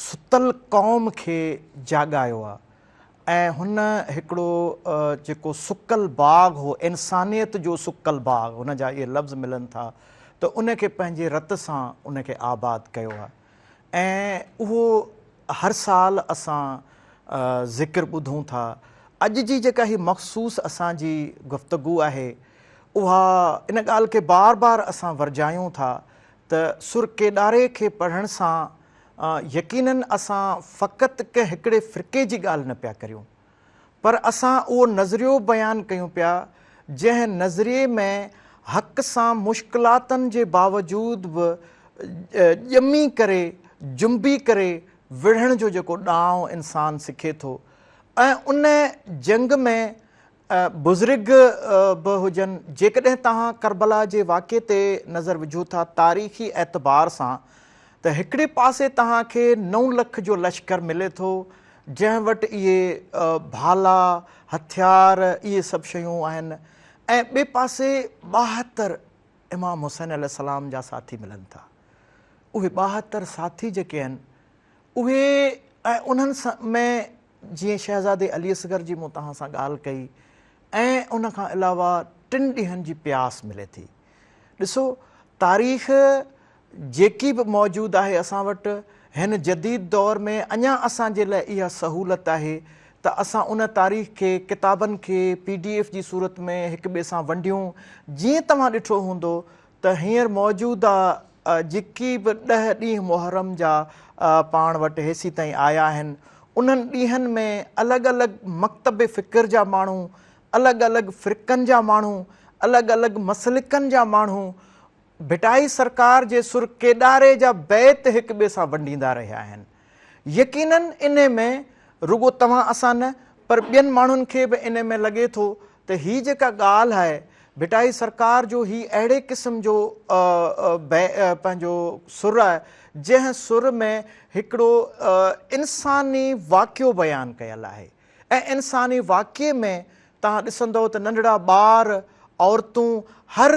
सुतल क़ौम खे जाॻायो आहे ऐं हुन हिकिड़ो जेको सुकल बाग़ हो, इंसानियत जो सुकल बाग़, हुन जा इहे लफ़्ज़ मिलनि था, त उनखे पंहिंजे रत सां उनखे आबाद कयो आहे। ऐं उहो हर साल असां ज़िक्र ॿुधूं था। अॼु जी जेका ही मख़सूसु असांजी गुफ़्तगू आहे उहा इन ॻाल्हि खे बार बार असां वरजायूं था त सुर केॾारे खे पढ़ण सां यकीननि असां फ़क़ति कंहिं हिकिड़े फ़िरक़े जी ॻाल्हि न पिया करियूं, पर असां उहो नज़रियो बयानु कयूं पिया जंहिं नज़रिए में हक़ सां मुश्किलातुनि जे बावजूद बि ॼमी करे जुंबी करे विढ़ण जो जेको ॾांव इंसानु सिखे थो ऐं उन जंग में बुज़ुर्ग बि हुजनि। जेकॾहिं तव्हां करबला जे वाक़े ते नज़र विझो था तारीख़ी एतबार सां त हिकिड़े पासे तव्हांखे 9 लख जो लश्कर मिले थो जंहिं वटि इहे भाला हथियार इहे सभु शयूं आहिनि ऐं ॿिए पासे 72 इमाम हुसैन अलैहिस्सलाम जा साथी मिलनि था। उहे 72 साथी जेके आहिनि उहे ऐं उन्हनि में जीअं शहज़ादे अली असगर जी मूं तव्हां सां ॻाल्हि कई ऐं उन खां अलावा 3 ॾींहंनि जी प्यास मिले थी। ॾिसो तारीख़ जेकी बि मौजूदु आहे असां वटि हिन जदीद दौर में अञा असांजे लाइ इहा सहूलत आहे त असां उन तारीख़ खे किताबनि खे PDF जी सूरत में हिक ॿिए सां वंडियूं। जीअं तव्हां ॾिठो हूंदो त हींअर मौजूदा जेकी बि 10 ॾींहं मुहर्रम जा पाण वटि हेसी ताईं आया आहिनि उन्हनि ॾींहंनि में अलॻि अलॻि मकतब फ़िक्र जा माण्हू अलॻि अलॻि फ़िरक़नि जा माण्हू अलॻि अलॻि मसलिकनि जा माण्हू भिटाई सरकार जे सुर केॾारे जा बैत हिक ॿिए सां वंडींदा रहिया आहिनि। यकीननि इन में रुगो तव्हां असां न पर ॿियनि माण्हुनि खे बि इन में लॻे थो त हीअ जेका ॻाल्हि आहे भिटाई सरकार जो ही अहिड़े क़िस्म जो पंहिंजो सुर आहे जंहिं सुर में हिकिड़ो इंसानी वाक़ियो बयानु कयल आहे ऐं इंसानी वाक़िए में तव्हां ॾिसंदव त नंढड़ा ॿार औरतूं हर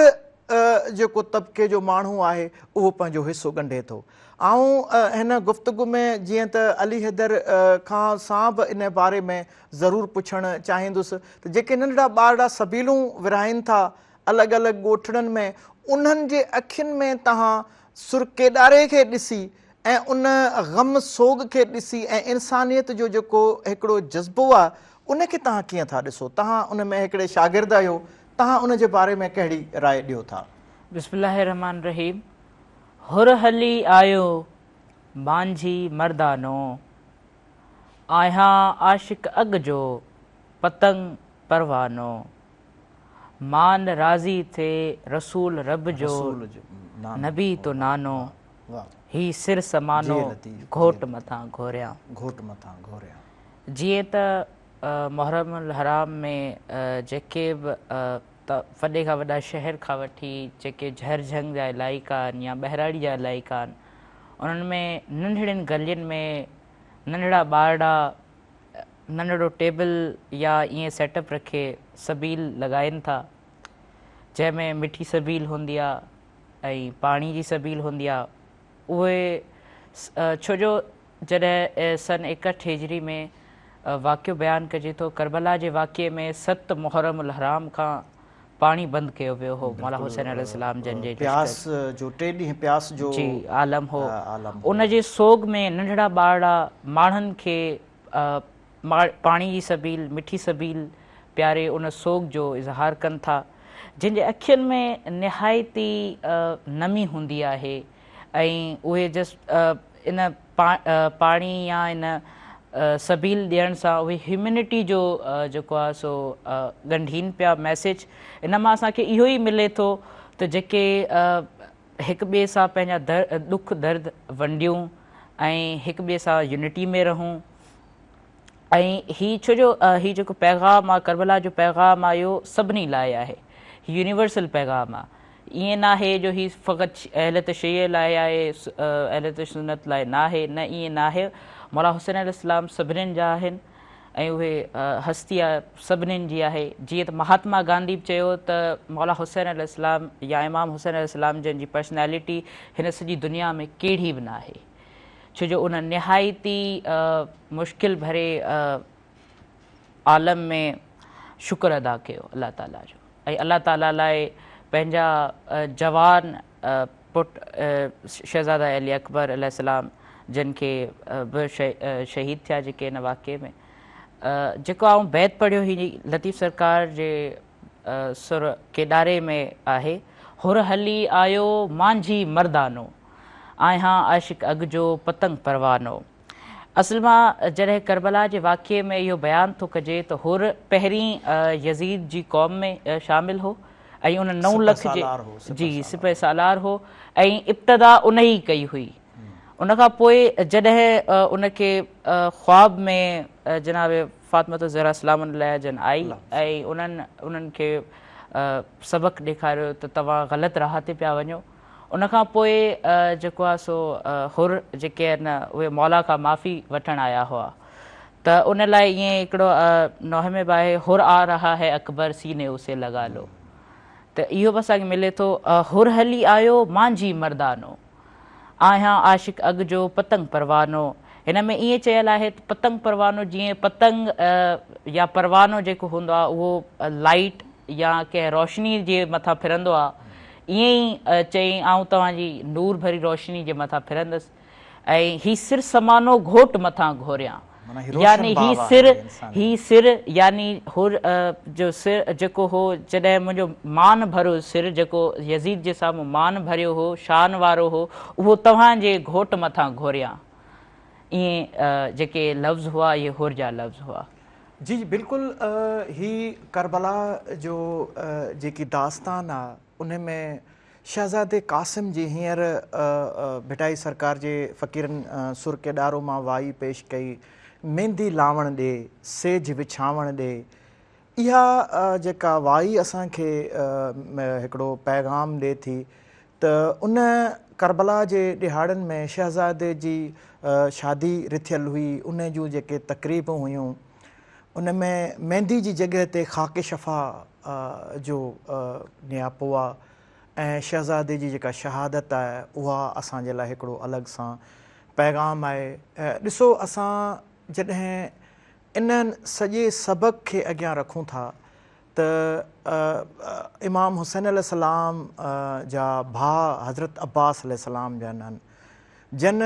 जेको तबिके जो माण्हू आहे उहो पंहिंजो हिसो ॻंढे थो। ऐं हिन गुफ़्तगू में जीअं त अली हैदर खां सां बि इन बारे में ज़रूरु पुछणु चाहींदुसि त जेके नंढड़ा ॿारड़ा सबीलूं विरहाइनि था अलॻि अलॻि ॻोठड़नि में उन्हनि जे अखियुनि में तव्हां सुर केॾारे खे ॾिसी ऐं उन ग़म सोग खे ॾिसी ऐं इंसानियत जो जेको हिकिड़ो जज़्बो आहे उनखे तव्हां कीअं था ॾिसो? तव्हां उन में हिकिड़े शागिर्द आहियो, तव्हां उन जे बारे में कहिड़ी राय ॾियो था? बिस्मिल्लाहिर्रहमान रहीम। हुर हली आयो मांझी मर्दानो आहियां आशिक अग जो पतंग परवानो मान राज़ी थे रसूल रब जो नबी तो नानो ही सिर समानो घोट मथां घोरियां। जीअं त मुहर्रमुल हराम में जेके बि वॾे खां वॾा शहर खां वठी जेके झरझंग जा इलाइक़ा आहिनि या बहिराड़ी जा इलाइक़ा आहिनि उन्हनि में नंढड़ियुनि गलियुनि में नंढड़ा ॿारड़ा नंढड़ो टेबल या ईअं सेटअप रखे सबील लॻाइनि था जंहिंमें मिठी सबील हूंदी आहे ऐं पाणी जी सबील हूंदी आहे। उहे छो जो जॾहिं सन 61 हिजरी में वाक़ियो बयानु कजे थो करबला जे वाक़िए में 7 मुहर्रमुल हराम खां पाणी बंदि कयो वियो हो। मौला हुसैन अलैहिस्सलाम जन जे प्यास जो 3 ॾींहं प्यास जो जी आलम हो। उन जे सोग में नंढड़ा ॿारड़ा माण्हुनि खे पाणी जी सबील मिठी सबील प्यारे उन सोग जो इज़हार कनि था जिन जे अखियुनि में निहायती नमी हूंदी आहे ऐं उहे जस्ट इन पाणी या इन सबील ॾियण सां उहे ह्यूमिनिटी जो जेको आहे सो ॻंढीनि पिया मैसेज। इन मां असांखे इहो ई मिले थो त जेके हिक ॿिए सां पंहिंजा दुख दर्द वंडियूं ऐं हिक ॿिए सां यूनिटी में रहूं। ऐं हीअ छो जो हीअ जेको पैगाम आहे करबला जो पैगाम आहे इहो सभिनी लाइ आहे, यूनिवर्सल पैगाम आहे। ईअं न आहे जो हीअ फ़क़ति अहलियत शैअ लाइ आहे अहलियत सुन्नत लाइ न आहे, न ईअं न आहे। मौला हुसैन अलैहिस्सलाम सभिनीनि जा आहिनि ऐं उहे हस्ती आहे सभिनीनि जी आहे। जीअं त महात्मा गांधी बि चयो त मौला हुसैन अलैहिस्सलाम या इमाम हुसैन अलैहिस्सलाम जन जी पर्सनैलिटी हिन सॼी दुनिया में कहिड़ी बि न आहे छो जो उन निहायती मुश्किल भरे आलम में शुक्र अदा कयो अल्लाह ताला जो ऐं अल्लाह ताला लाइ पंहिंजा जवान पुटु शहज़ादा अली अकबर अलैहिस्सलाम जिन खे बि शहीद थिया जेके इन वाक़िए में जेको आऊं बैत पढ़ियो ही लतीफ़ सरकार जे सुर केॾारे में आहे, हुर हली आयो मांझी मर्दानो, आहियां आशिक अॻु जो पतंग परवानो। असल मां जॾहिं करबला जे वाक़िए में इहो बयानु थो कजे त हुर पहिरीं यज़ीद जी क़ौम में शामिल हो ऐं उन 9 लख जे जी सिपह सालार हो ऐं इब्तदा उन ई कई हुई। उन खां पोइ जॾहिं उनखे ख्वाब में जनाब फ़ातिमत ज़हरा सलाम अलाह जन आई ऐं उन्हनि खे सबक़ु ॾेखारियो त तव्हां ग़लति राह ते पिया वञो, उन खां पोइ जेको आहे सो हुर जेके आहिनि उहे मौला खां माफ़ी वठणु आया हुआ। त उन लाइ ईअं हिकिड़ो नोहे में बि आहे, हुर आ रहा है अकबर सीने उसे लॻा लो। त इहो बि असांखे मिले थो, हुर हली आयो मांझी मर्दानो, आहियां आशिक अॻु जो पतंग परवानो। हिन में ईअं चयल आहे त पतंग परवानो, जीअं पतंग या परवानो जेको हूंदो आहे उहो लाइट या कंहिं रोशनी जे मथां फिरंदो आहे, ईअं ई चई आऊं तव्हांजी नूर भरी रोशनी जे मथां फिरंदसि ऐं ही सिर समानो घोट मथां घोरियां, यानी ही सिर यानी हुर जो सिर जेको हो, जॾहिं मुंहिंजो मान भरियो सिर जेको यज़ीद जे साम्हूं मान भरियो हो, शान वारो हो, उहो तव्हांजे घोट मथां घोरियां। ईअं जेके लफ़्ज़ हुआ इहे हुर जा लफ़्ज़ हुआ। जी बिल्कुलु, ही करबला जो जेकी दास्तान आहे उन में शहज़ादे क़ासिम जी हींअर भिटाई सरकार जे फ़क़ीरनि सुर केॾारो मां वाई पेश कई, मेहंदी लावण ॾे सेज विछावण ॾे, इहा जेका वाई असांखे हिकिड़ो पैगाम ॾिए थी त उन करबला जे ॾिहाड़नि में शहज़ादे जी शादी रिथियल हुई, उन जूं जेके तक़रीबूं हुयूं उन में मेहंदी जी जॻह ते ख़ाके शफ़ा जो नियापो आहे ऐं शहज़ादे जी जेका शहादत आहे उहा असांजे लाइ हिकिड़ो अलॻि सां पैगाम आहे। ॾिसो, असां जॾहिं इन्हनि सॼे सबक़ खे अॻियां रखूं था त इमाम हुसैन अलैहिस्सलाम जा भाउ हज़रत अब्बास अलैहिस्सलाम जन आहिनि, जन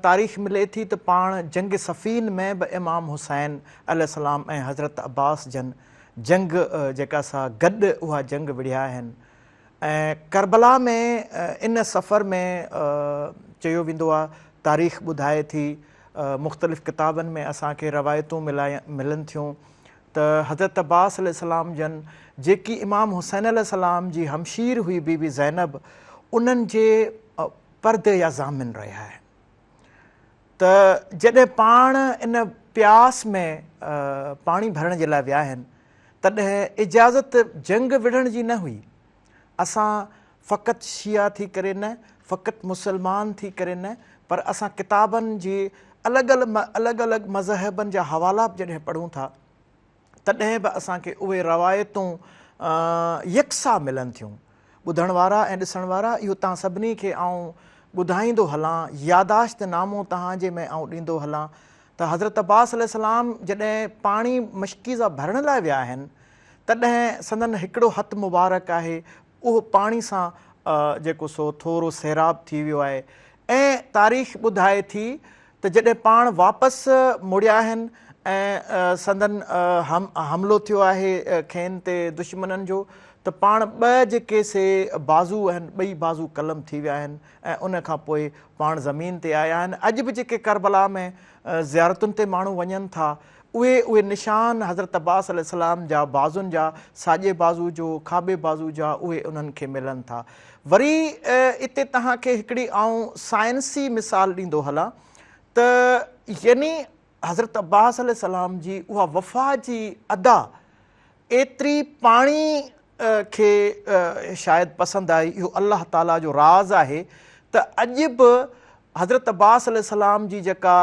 तारीख़ मिले थी त पाण जंग सफ़ीन में बि इमाम हुसैन अलैहिस्सलाम ऐं हज़रत अब्बास जन जंग जेका सा गॾु उहा जंग विढ़िया आहिनि। ऐं करबला में इन सफ़र में चयो वेंदो आहे, तारीख़ ॿुधाए थी, मुख़्तलिफ़ किताबनि में असांखे रवायतूं मिलनि थियूं त हज़रत अब्बास अलैहिस्सलाम जन जेकी इमाम हुसैन अलैहिस्सलाम जी हमशीर हुई बीबी ज़ैनब, उन्हनि जे पर्दे या ज़ामिन रहिया आहिनि। त जॾहिं पाण इन प्यास में पाणी भरण जे लाइ विया आहिनि तॾहिं इजाज़त जंग विढ़ण जी न हुई। असां फ़क़ति शिया थी करे न, फ़क़ति मुसलमान थी करे न, पर असां किताबनि जी अलॻि अलॻि मज़हबनि जा हवाला जॾहिं पढ़ूं था तॾहिं बि असांखे उहे रवायतूं यकसा मिलनि थियूं। ॿुधण वारा ऐं ॾिसण वारा, इहो तव्हां सभिनी खे आऊं ॿुधाईंदो हलां, यादाश्त नामो तव्हांजे में आऊं ॾींदो हलां त हज़रत अब्बास अलैहिस्सलाम जॾहिं पाणी मशकीज़ा भरण लाइ विया आहिनि तॾहिं संदन हिकिड़ो हथु मुबारक आहे उहो पाणी सां जेको सो थोरो सैराब थी वियो आहे। ऐं तारीख़ ॿुधाए थी त जॾहिं पाण वापसि मुड़िया आहिनि ऐं संदन हमिलो थियो आहे खेनि ते दुश्मननि जो, त पाण ॿ जेके से बाज़ू आहिनि, ॿई बाज़ू कलम थी विया आहिनि ऐं उन खां पोइ पाण ज़मीन ते आया आहिनि। अॼु बि जेके करबला में ज़ियारतुनि ते माण्हू वञनि था उहे निशान हज़रत अब्बास अलैहिस्सलाम जा बाज़ुनि जा, साॼे बाज़ू जो, खाॿे बाज़ू जा, उहे उन्हनि खे मिलनि था। वरी इते तव्हांखे हिकिड़ी आऊं साइंसी मिसाल ॾींदो हलां त यानी हज़रत अब्बास अलैहिस्सलाम जी उहा वफ़ा जी अदा एतिरी पाणी खे शायदि पसंदि आई। इहो अलाह ताला जो राज़ आहे त अॼु बि हज़रत अब्बास अलैहिस्सलाम जी जेका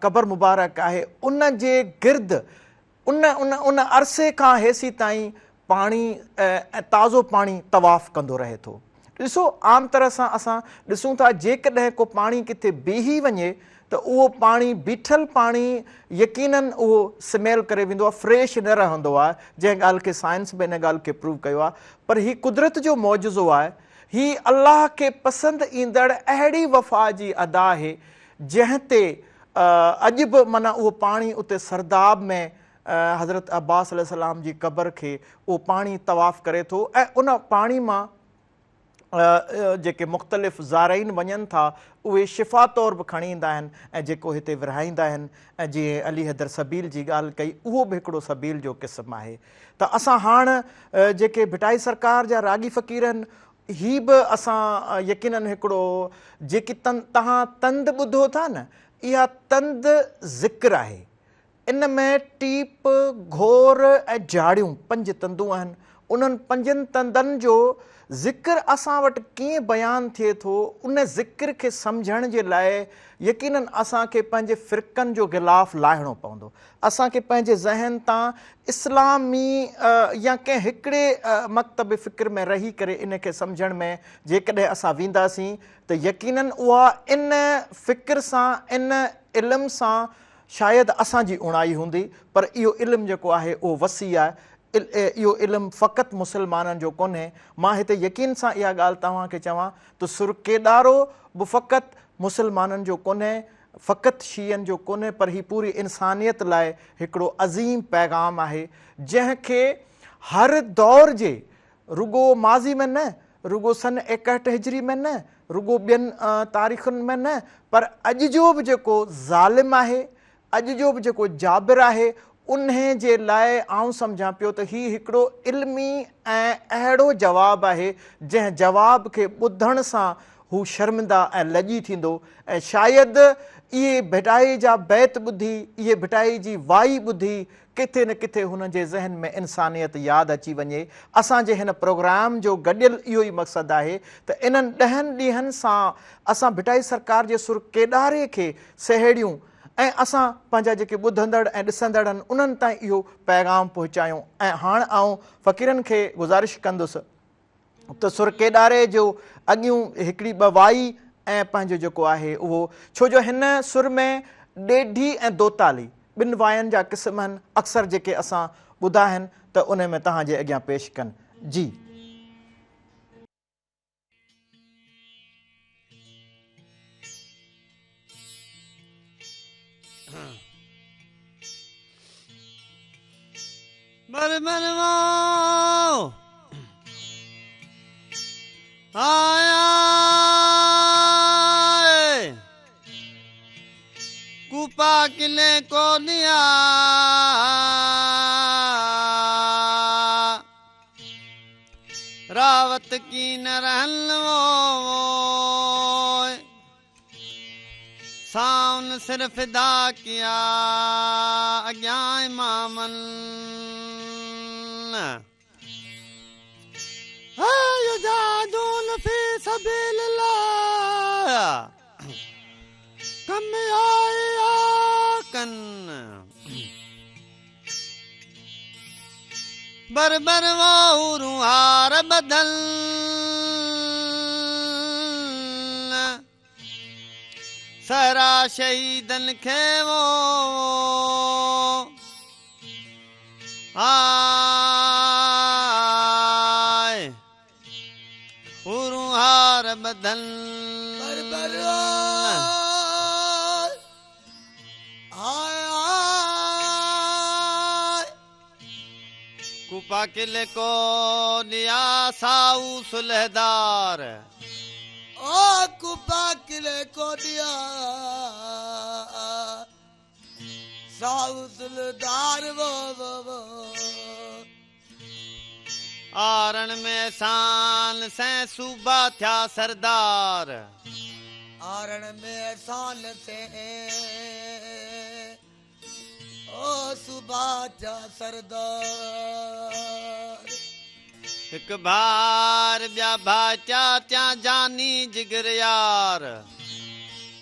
क़बर मुबारक आहे उन जे गिर्द उन अरसे खां हेसी ताईं पाणी ऐं ताज़ो पाणी तवाफ़ कंदो रहे थो। ॾिसो, आम तरह सां असां ॾिसूं था जेकॾहिं को पाणी किथे बीही वञे त उहो पाणी बीठल पाणी यकीनन उहो स्मेल करे वेंदो आहे, फ्रेश न रहंदो आहे, जंहिं ॻाल्हि खे साइंस में इन ॻाल्हि खे प्रूव कयो आहे। पर हीउ कुदरत जो मौजज़ो आहे, ही अलाह खे पसंदि ईंदड़ अहिड़ी वफ़ा जी अदा आहे जंहिं ते अॼु बि माना उहो पाणी उते सरदाब में हज़रत अब्बास अलैहिस्सलाम जी क़बर खे उहो पाणी तवाफ़ करे थो ऐं उन पाणी मां जेके मुख़्तलिफ़ ज़ारईन वञनि था उहे शिफ़ा तौर बि खणी ईंदा आहिनि ऐं जेको हिते विरहाईंदा आहिनि। ऐं जीअं अली हैदर सबील जी ॻाल्हि कई, उहो बि हिकिड़ो सबील जो क़िस्म आहे। त असां हाणे जेके भिटाई सरकार जा रागी फ़क़ीर आहिनि, ही बि असां यकीननि हिकिड़ो जेकी तव्हां तंद ॿुधो था न, इहा तंद ज़िक्र आहे। इन में टीप, घोर ऐं जाड़ियूं 5 तंदूं आहिनि। उन्हनि 5 तंदनि जो ज़िक्र असां वटि कीअं बयानु थिए थो, उन ज़िक्र खे सम्झण जे लाइ यकीननि असांखे पंहिंजे फ़िरक़नि जो गिलाफ़ लाहिणो पवंदो। असांखे पंहिंजे ज़हन तां इस्लामी या कंहिं हिकिड़े मकतब फ़िक्र में रही करे इन खे सम्झण में जेकॾहिं असां वेंदासीं त यकीननि उहा इन फ़िक्र सां, इन इल्म सां शायदि असांजी उणाई हूंदी, पर इहो इल्मु जेको आहे उहो वसी आहे। इहो इल्मु फ़क़ति मुस्लमाननि जो कोन्हे। मां हिते यकीन सां इहा ॻाल्हि तव्हांखे चवां त सुरकेदारो बि फ़क़ति मुस्लमाननि जो कोन्हे, फ़क़ति शीयनि जो कोन्हे, पर ही पूरी इंसानियत लाइ हिकिड़ो अज़ीम पैगाम आहे जंहिंखे हर दौर जे, रुगो माज़ी में न, रुगो सन 61 हिजरी में न, रुगो ॿियनि तारीख़ुनि में न, पर अॼु जो बि जेको ज़ालिम आहे, अॼु जो बि जेको जाबिर आहे, उन जे लाइ आउं सम्झां पियो त हीउ हिकिड़ो इल्मी ऐं अहिड़ो जवाबु आहे जंहिं जवाब खे ॿुधण सां हू शर्मिंदा ऐं लॼी थींदो। ऐं शायदि इहे भिटाई जा बैत ॿुधी, इहे भिटाई जी वाई ॿुधी किथे न किथे हुन जे ज़हन में इंसानियत यादि अची वञे। असांजे हिन प्रोग्राम जो गॾियल इहो ई मक़सदु आहे त इन्हनि 10 ॾींहंनि सां असां भिटाई सरकार जे सुरकेदारे खे सहेड़ियूं ऐं असां पंहिंजा जेके ॿुधंदड़ ऐं ॾिसंदड़ आहिनि उन्हनि ताईं इहो पैगाम पहुचायूं। ऐं हाणे आउं फ़क़ीरनि खे गुज़ारिश कंदुसि त सुरकेदारे जो अॻियूं हिकिड़ी 2 वाई ऐं पंहिंजो जेको आहे उहो, छो जो हिन सुर में ॾेढी ऐं दोताली 2 वायनि जा क़िस्म आहिनि अक्सर जेके असां ॿुधा आहिनि, त उन में तव्हांजे अॻियां पेश कनि। जी आया कुपा किले को दिया रावत की न रहन वो साउन सिर्फ दा किया अज्ञा इमामन युजादून फी सबीलिल्लाह कम आया कन बरबर वो रूहार बदल सरा शहीदन खे वो आए रूहार बदल कुपा किले को लिया साऊ सुलहदार ओ कुपा किले को दिया साऊ सुलहदार वो आरण में शान से सूबा थया सरदार आरण में शान से ओ सूबा थया सरदार एक बार ब्या भाचा त्या जानी जिगर यार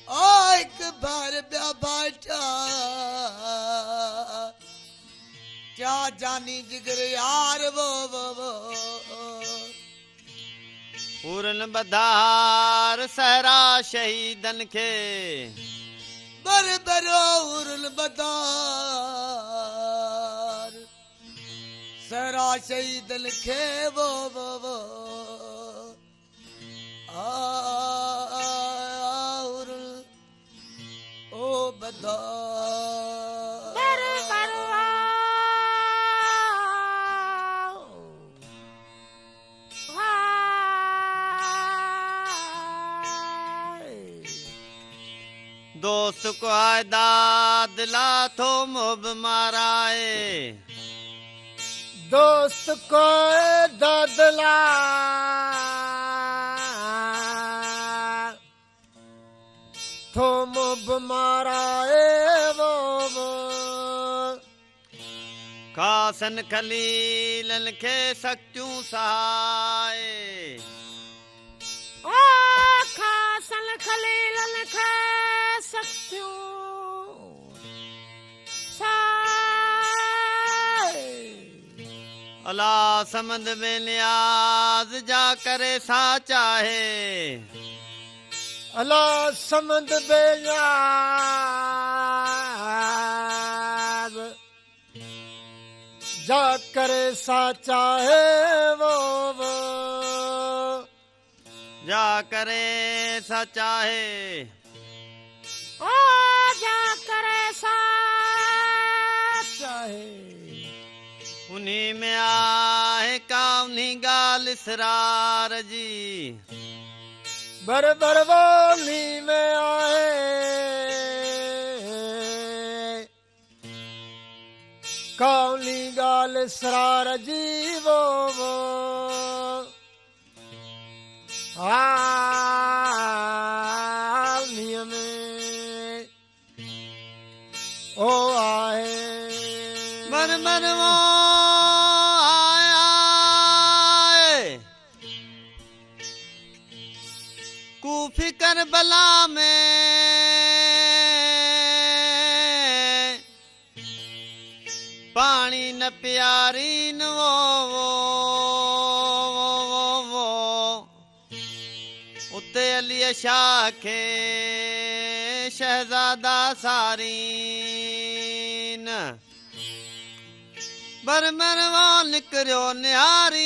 ओ एक बार ब्या भाचा क्या जानी जिगर यार वो पूरन बधार सहरा शहीदन के बर बरो उरन बधार सहरा शहीदन के वो उरन ओ बधार दोस्त को आए दादला थो मोब माराए दोस्त को दादला थो मोब माराए वो खासन खलीलन खे सक्तियूं सहाए खासन खलीलन खे सक्तियूं सहाए अला समंद में नियाज़ जा करे सा चाहे अला समंद बेयाब जा करे सा चाहे वो जा करे सा चाहे जा करे सा चाहे उन्हीं में आहे का उन्हीं गाल इसरार जी बर बोली में आए कौली गाल सरार जीवो में ओ आए मन मन वो फिकर बला में पानी न प्यारी न वो उते अली शाह खे शहजादा सारीन बरमन वो निकरियो निहारीन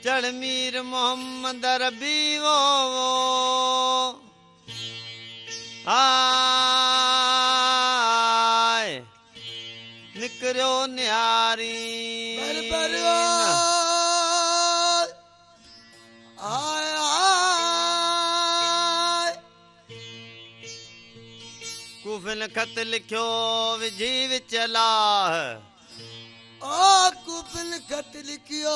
चढ़ मीर मोहम्मद रबी वो आए निकरियो निहारी कुफिल खत लिखियो विझी विच अलाह कुफिल खत लिखियो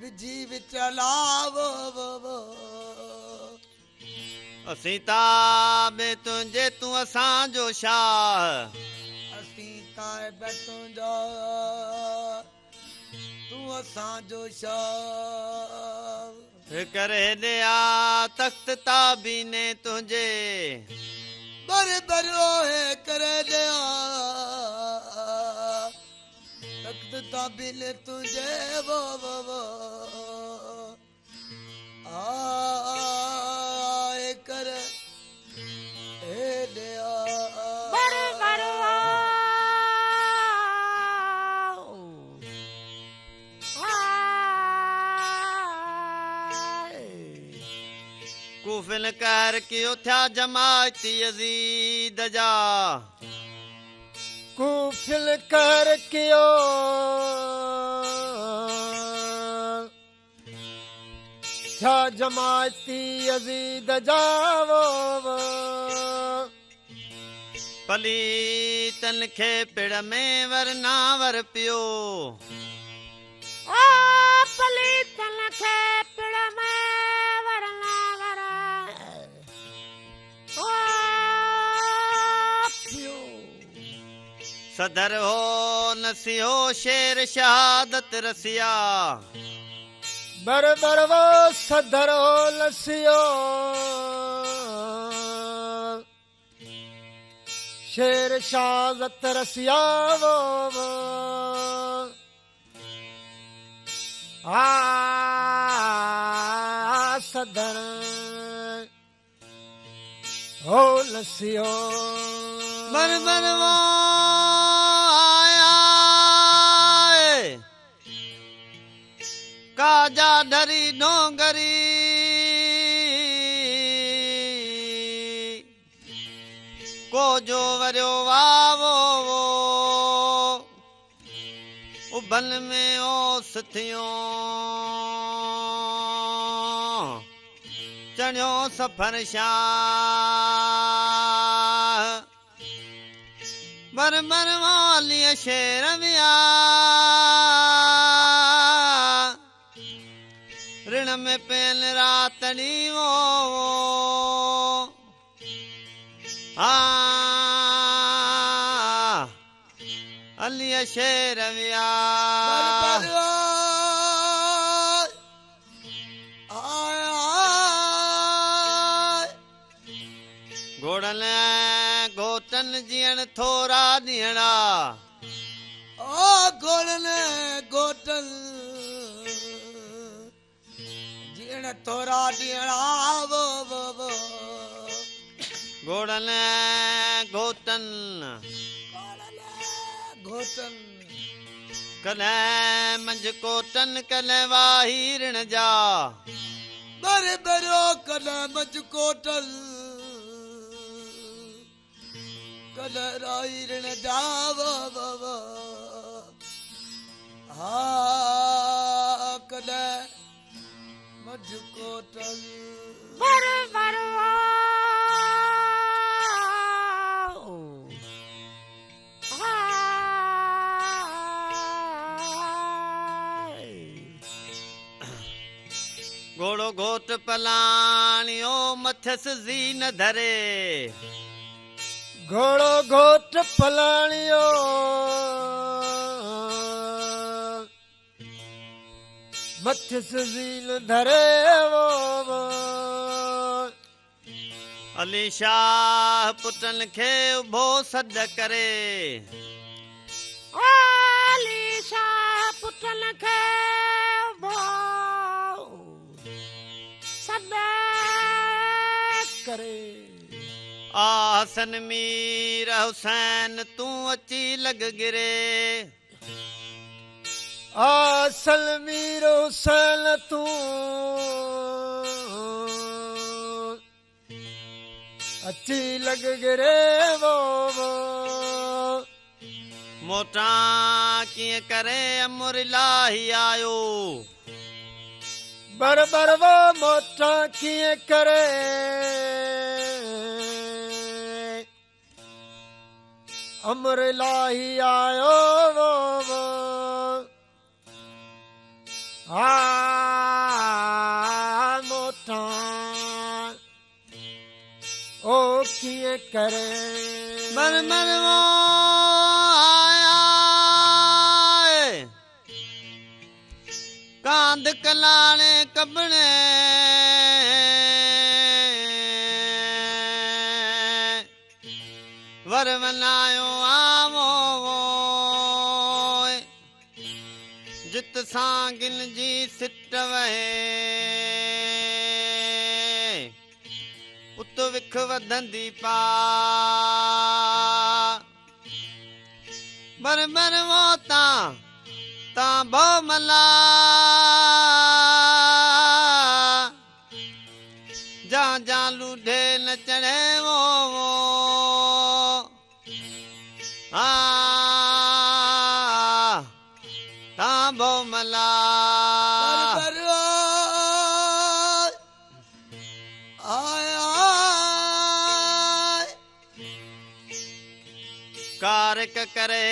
विझी विच अलाह असीं ताबे तुंहिंजे तूं असांजो शाह असीं ताबे तुंहिंजो तूं असांजो शाह करे हेॾे आ तख़्त ताबीने तुंहिंजे बर हे करे दिया तख्त ताबीने तुंहिंजे वो आए कर हे दिया कुफिल कहर कियो थिया जमायती यज़ीद जा कुफिल कहर कियो थिया जमायती यज़ीद जा पलीतन खे पिड़ में वरना वर पियो पलीतन खे पिड़ में सदर हो नसी हो शेर शहादत रसिया बर वो सदर हो लसियो शेर शहादत रसिया वो सदर हो लसियो बर वो काजा ढरी डोंगरी को जो वरियो वावो उभल में ओस थियो ॻणियो सफ़र शाह बर बर वालीअ शेर विया ऋण में पेन रातड़ी वो अलीअ शेर विया घोड़न घोटन जीअण थोरा ॾींहड़ा ओ घोड़न घोटन जीअण थोरा ॾींहड़ा वो घोड़न घोटन घोटन कॾहिं मंझ कोटन कॾहिं वाही ऋण जा बर बरो कॾहिं मंझ कोटन कॾहिं राही ऋण जा हा कॾहिं मंझ कोटन बर बरो घोड़ो घोट पलाणियो मथस ज़ीन धरे घोड़ो घोट पलाणियो मथस ज़ीन धरे वो अली शाह पुटन खे उभो सॾ करे अली शाह पुटन खे उभो सॾ करे आसन मीर हुसैन तूं अची लॻ गिरे आसल मीर हुसैन तूं अची लॻ गिरे वो मोटा कीअं करे अमुर इलाही आयो बर बर वो मोटा कीअं करे अमर इलाही आयो वो मोटा ओ कीअं करे बर बर वो आया कांद कलाणे कबणे वर वनायो आवो जित सांगिन जी सिट वहे उत विख वधंदी पा बर बर वो तां भो मला जा जा लूढे न चढ़े वो तां भो मला कारक करे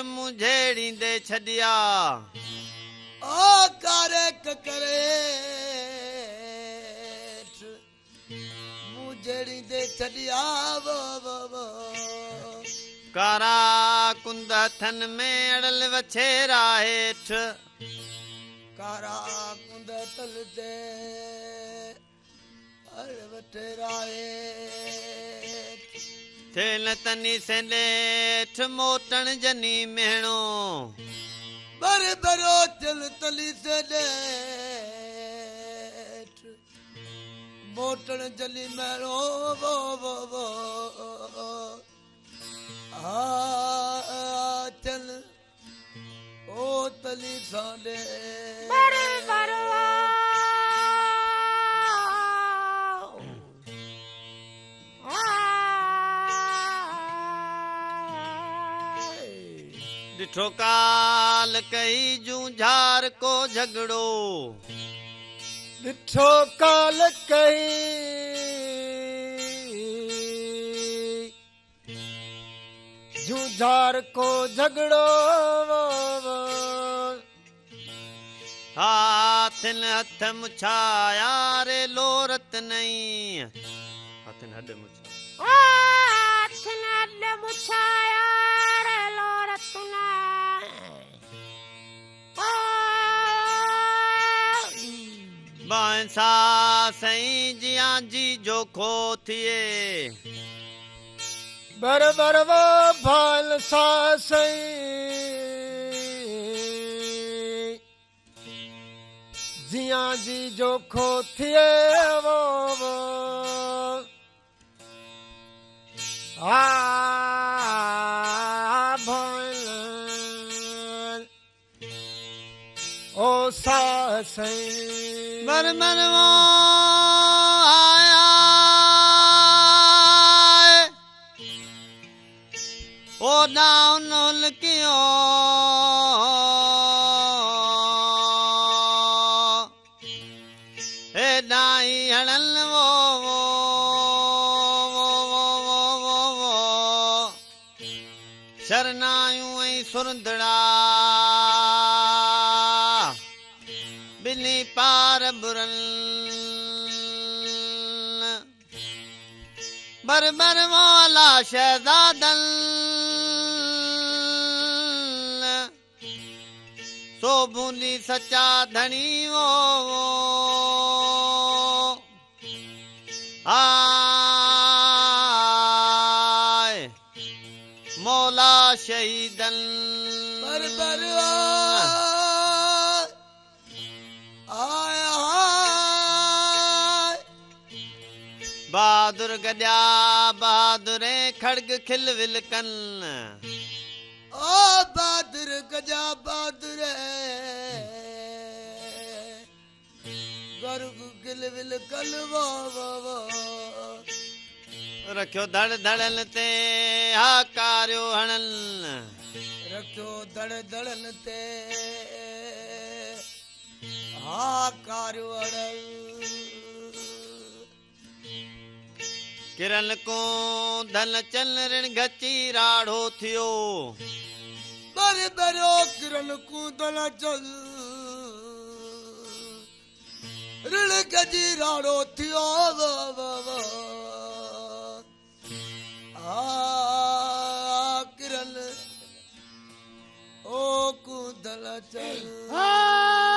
मुझेड़ींदे छॾिया ओ कारक करे मुझेड़ींदे छॾिया वो कारा कुंद हथन में अड़ल वछेरा हेठ कारा कुंद तल दे अड़ वछेरा हेठ थेल तनी से लेठ मोटन जनी मेहणो बर बरो चल तली से लेठ मोटन जली मेहणो वो चल ओ तली साले बड़े बरो ॾिठो काल कई जूं झार को झगड़ो ॾिठो काल कई झूझार को झगड़ो हाथिन हथ मुछाया रे लोरत नहीं हाथिन हड मुछाया बांसा सही जिया जी जो खो थिए बर बर वो भाल सा सई जिया जी जो खो थिए वो भाल ओ सा सई बर बर वो आया ओ नाउन कियो ए नाई हणल वो शरनायूं ऐं सुरंदड़ा बिनी पार बुरन बर बर वाला शहजादन सो बूंदी सच्चा धनी वो आए मौला शहीदन बर बर आया बहादुर गजा बहादुर खड़ग खिल विलकन ओ बहादुर गजा बहादुर गर्ग गिल विल कल वो रखियो धड़ धड़न ते हाकारियो हणन रखियो धड़ धड़न ते हाकारियो हणन किरन को धन चल ऋण गची राढ़ो थियो बर बरो किरण को धन चल ऋण गची राढ़ो थियो किरण ओ को धन चल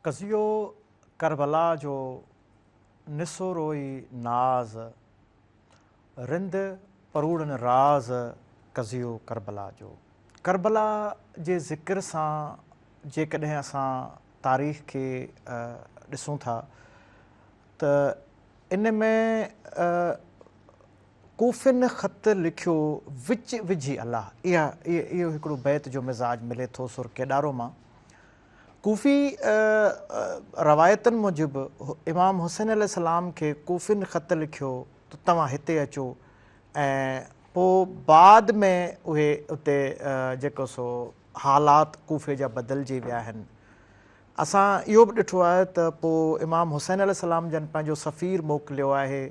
कज़ियो करबला जो निसो रोई नाज़ रिंद परूड़न राज़ कज़ियो करबला जो। करबला जे ज़िक्र सां जेकॾहिं असां तारीख़ खे ॾिसूं था त इन में कूफ़िन ख़त लिखियो विच विझी अलाह, इहो हिकिड़ो बैत जो मिज़ाज मिले थो सुर केॾारो मां। कूफ़ी रवायतुनि मूजिबि इमाम हुसैन अलैहिस्सलाम खे कूफ़िन ख़त लिखियो त तव्हां हिते अचो, ऐं पोइ बाद में उहे उते जेको सो हालात कूफ़े जा बदिलजी विया आहिनि। असां इहो बि ॾिठो आहे त पोइ इमाम हुसैन अलैहिस्सलाम जन पंहिंजो सफ़ीर मोकिलियो आहे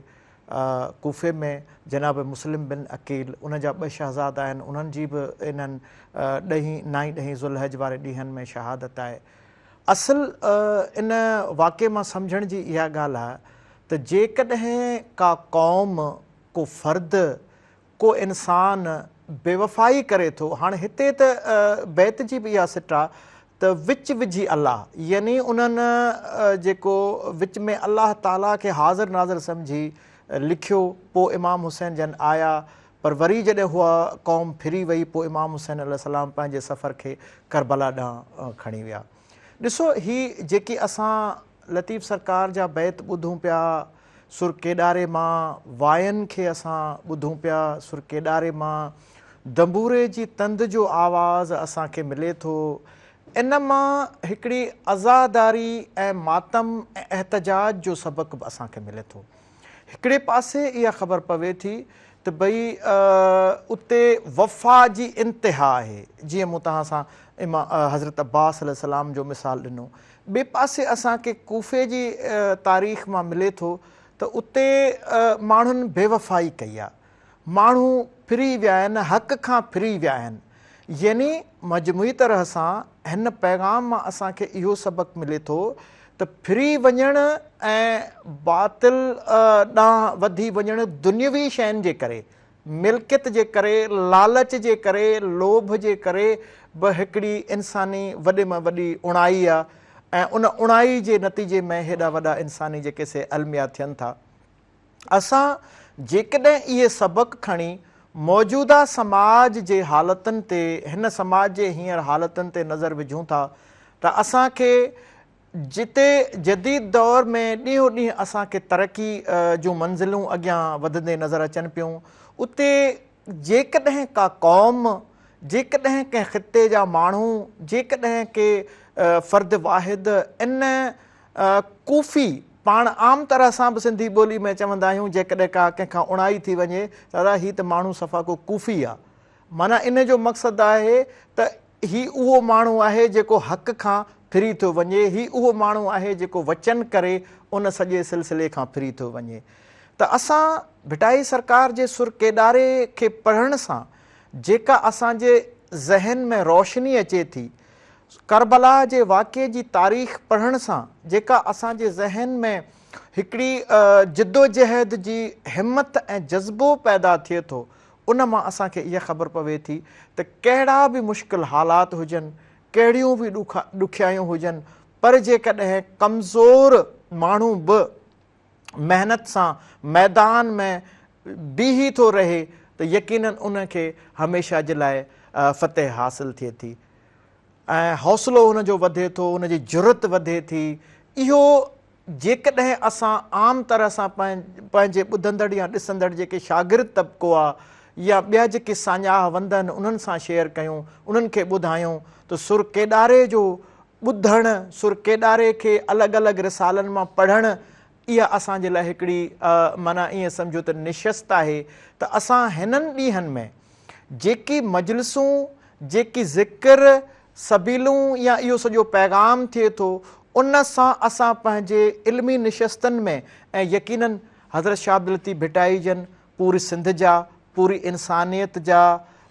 कूफ़े में, जनाब मुस्लिम बिन अकील, उन जा 2 शहज़ादा आहिनि, उन्हनि जी बि इन्हनि 9 ज़ुल्हज वारे ॾींहंनि में शहादत आहे। असुल इन वाक़े मां सम्झण जी इहा ॻाल्हि आहे त जेकॾहिं का क़ौम, को फ़र्द, को इंसान बेवफ़ाई करे थो, हाणे हिते त बैत जी बि इहा सिट आहे त विच विझी अलाह, यानी उन्हनि जेको विच में अलाह ताला खे हाज़िर नाज़िर सम्झी लिखियो। पोइ इमाम हुसैन जन आया, पर वरी जॾहिं उहा क़ौम फिरी वई, पोइ इमाम हुसैन अलैहिस्सलाम पंहिंजे सफ़र खे करबला ॾांहुं खणी विया। ॾिसो, ही जेकी असां लतीफ़ सरकार जा बैत ॿुधूं पिया, सुर केॾारे मां वायनि खे असां ॿुधूं पिया, सुर केॾारे मां दंबूरे जी तंद जो आवाज़ु असांखे मिले थो, इन मां हिकिड़ी अज़ादारी ऐं मातम ऐं एहतजाज जो सबक़ु बि असांखे मिले थो। हिकिड़े पासे इहा ख़बर पवे थी त भई उते वफ़ा जी इंतिहा आहे, जीअं मूं तव्हां सां हज़रत अब्बास अलैहिस्सलाम जो मिसाल ॾिनो। ॿिए पासे असांखे कूफ़े जी तारीख़ मां मिले थो त उते माण्हुनि बेवफ़ाई कई आहे, माण्हू फिरी विया आहिनि, हक़ खां फिरी विया आहिनि। यानी मजमूई तरह सां हिन पैगाम मां असांखे इहो सबक़ु मिले थो त फिरी वञणु ऐं बातिल ॾांहुं वधी वञणु दुनियावी शयुनि जे करे, मिल्कियत जे करे, लालच जे करे, लोभ जे करे बि हिकिड़ी इंसानी वॾे में वॾी उणाई आहे, ऐं उन उणाई जे नतीजे में हेॾा वॾा इंसानी जेके से अलमिया थियनि था। असां जेकॾहिं इहे सबक़ु खणी मौजूदा समाज जे हालतुनि ते, हिन समाज जे हींअर हालतुनि ते नज़र विझूं था त असांखे जिते जदीद दौर में ॾींहों ॾींहुं असांखे तरक़ी जूं मंज़िलूं अॻियां वधंदे नज़र अचनि पियूं, उते जेकॾहिं का क़ौम, जेकॾहिं कंहिं ख़िते जा माण्हू, जेकॾहिं के फ़र्द वाहिद इन कूफ़ी, पाण आम तरह सां बि सिंधी ॿोली में चवंदा आहियूं, जेकॾहिं का कंहिंखां उणाई थी वञे दादा हीअ त माण्हू सफ़ा को कूफ़ी आहे, माना इन जो मक़सदु आहे त हीउ उहो माण्हू आहे जेको हक़ खां फिरी थो वञे, हीउ उहो माण्हू आहे जेको वचन करे उन सॼे सिलसिले खां फिरी थो वञे। त असां भिटाई सरकार जे सुर केॾारे खे पढ़ण सां जेका असांजे ज़हन में रोशनी अचे थी, करबला जे वाक़े जी तारीख़ पढ़ण सां जेका असांजे ज़हन में हिकिड़ी जिदोजहद जी हिमत ऐं जज़्बो पैदा थिए थो, उन मां असांखे इहा ख़बर पवे थी त कहिड़ा बि मुश्किल हालात हुजनि, कहिड़ियूं बि ॾुखियायूं हुजनि, पर जेकॾहिं कमज़ोर माण्हू बि महिनत सां मैदान में बीही थो रहे त यकीनन उनखे हमेशह जे लाइ फ़तेह हासिल थिए थी ऐं हौसलो हुनजो वधे थो, हुनजी ज़रूरत वधे थी। इहो जेकॾहिं असां आम तरह सां पंहिंजे ॿुधंदड़ या ॾिसंदड़ जेके शागिर्द तबिको आहे या ॿिया जेके साञाह वंद आहिनि उन्हनि सां शेयर कयूं, उन्हनि खे ॿुधायूं त सुर केॾारे जो ॿुधणु, सुर केॾारे खे अलॻि अलॻि रिसालनि मां पढ़णु, इहा असांजे लाइ हिकिड़ी माना ईअं सम्झो त निशस्त आहे त असां हिननि ॾींहंनि में जेकी मजलिसूं, जेकी ज़िक्र सबीलूं या इहो सॼो पैगाम थिए थो, उन सां असां पंहिंजे इल्मी निशस्तनि में ऐं यकीनन हज़रत शाह अब्दुल लतीफ़ भिटाई जन पूरी सिंध जा, पूरी इंसानियत जा,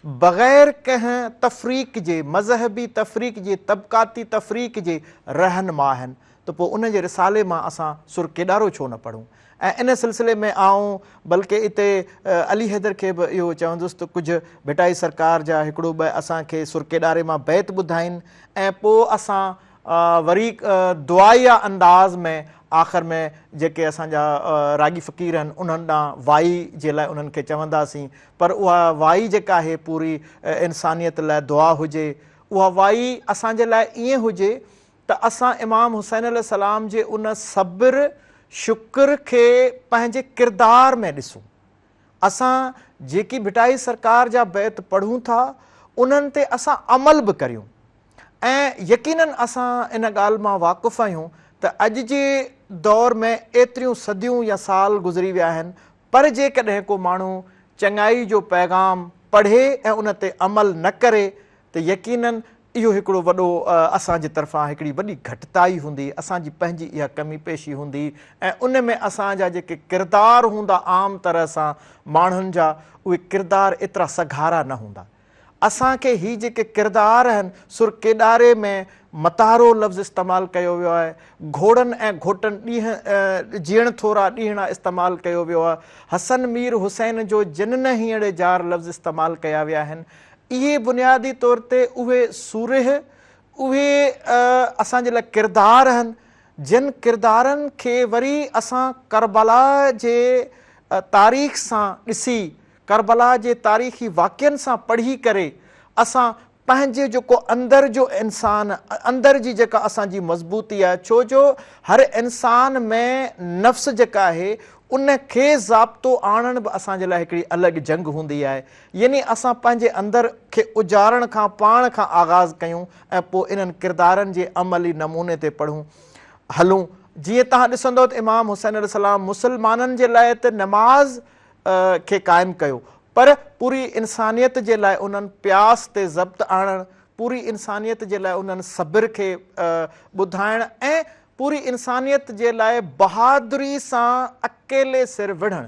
बग़ैर कंहिं तफ़रीक़ जे, मज़हबी तफ़रीक़ जे, तबक़ाती तफ़रीक़ जे रहनुमा आहिनि, त पोइ उन जे रिसाले मां असां सुर केॾारो छो न पढ़ूं। ऐं इन सिलसिले में आऊं बल्कि हिते अली हैदर खे बि इहो चवंदुसि त कुझु भिटाई सरकार जा हिकिड़ो ॿ असांखे सुर केॾारे मां बैत ॿुधाइनि ऐं पोइ असां वरी दुआया अंदाज़ में आख़िर में जेके असांजा रागी फ़क़ीर आहिनि उन्हनि ॾांहुं वाई जे लाइ उन्हनि खे चवंदासीं, पर उहा वाई जेका आहे पूरी इंसानियत लाइ दुआ हुजे। उहा वाई असांजे लाइ ईअं हुजे त असां इमाम हुसैन अलैहिस्सलाम जे उन सब्र शुक्र खे पंहिंजे किरदार में ॾिसूं। असां जेकी भिटाई सरकार जा बैत पढ़ूं था उन्हनि ते असां अमल बि करियूं ऐं यकीनन असां इन ॻाल्हि मां वाक़ुफ़ु आहियूं त अॼु जे दौर में एतिरियूं सदियूं या साल गुज़री विया आहिनि, पर जेकॾहिं को माण्हू चङाई जो पैगाम पढ़े ऐं उन ते अमल न करे त यकीनन इहो हिकिड़ो वॾो असांजे तरफ़ां हिकिड़ी वॾी घटिताई हूंदी, असांजी पंहिंजी इहा कमी पेशी हूंदी ऐं उन में असांजा जेके किरदार हूंदा आम तरह सां माण्हुनि जा, उहे किरदार एतिरा सघारा न हूंदा। असांखे ही जेके किरदार आहिनि, सुर केॾारे में मतारो लफ़्ज़ इस्तेमालु कयो वियो आहे, घोड़नि ऐं घोटनि ॾींहं जीअण थोरा ॾींहणा इस्तेमालु कयो वियो आहे, हसन मीर हुसैन जो जिन हींअर जार लफ़्ज़ इस्तेमालु कया विया आहिनि। इहे बुनियादी तौर ते उहे सूरह, उहे असांजे लाइ किरदार आहिनि जिन किरदारनि खे वरी असां करबला जे तारीख़ सां ॾिसी, करबला जे तारीख़ी वाक़िअनि सां पढ़ी करे असां पंहिंजे जेको अंदरि जो इंसान, अंदरि जी जेका असांजी मज़बूती आहे, छो जो हर इंसान में नफ़्स जेका आहे उन खे ज़ाब्तो आणणु बि असांजे लाइ हिकिड़ी अलॻि जंग हूंदी आहे। यानी असां पंहिंजे अंदरि खे उजारण खां पाण खां आगाज़ कयूं ऐं पोइ इन्हनि किरदारनि जे अमली नमूने ते पढ़ूं हलूं। जीअं तव्हां ॾिसंदव त इमाम हुसैन अलैहिस्सलाम मुस्लमाननि जे लाइ त नमाज़ खे क़ाइमु कयो, पर पूरी इंसानियत जे लाइ उन्हनि प्यास ते ज़ब्त आणणु, पूरी इंसानियत जे लाइ उन्हनि सब्र खे ॿुधाइणु ऐं पूरी इंसानियत जे लाइ बहादुरी सां अकेले सिर विढ़णु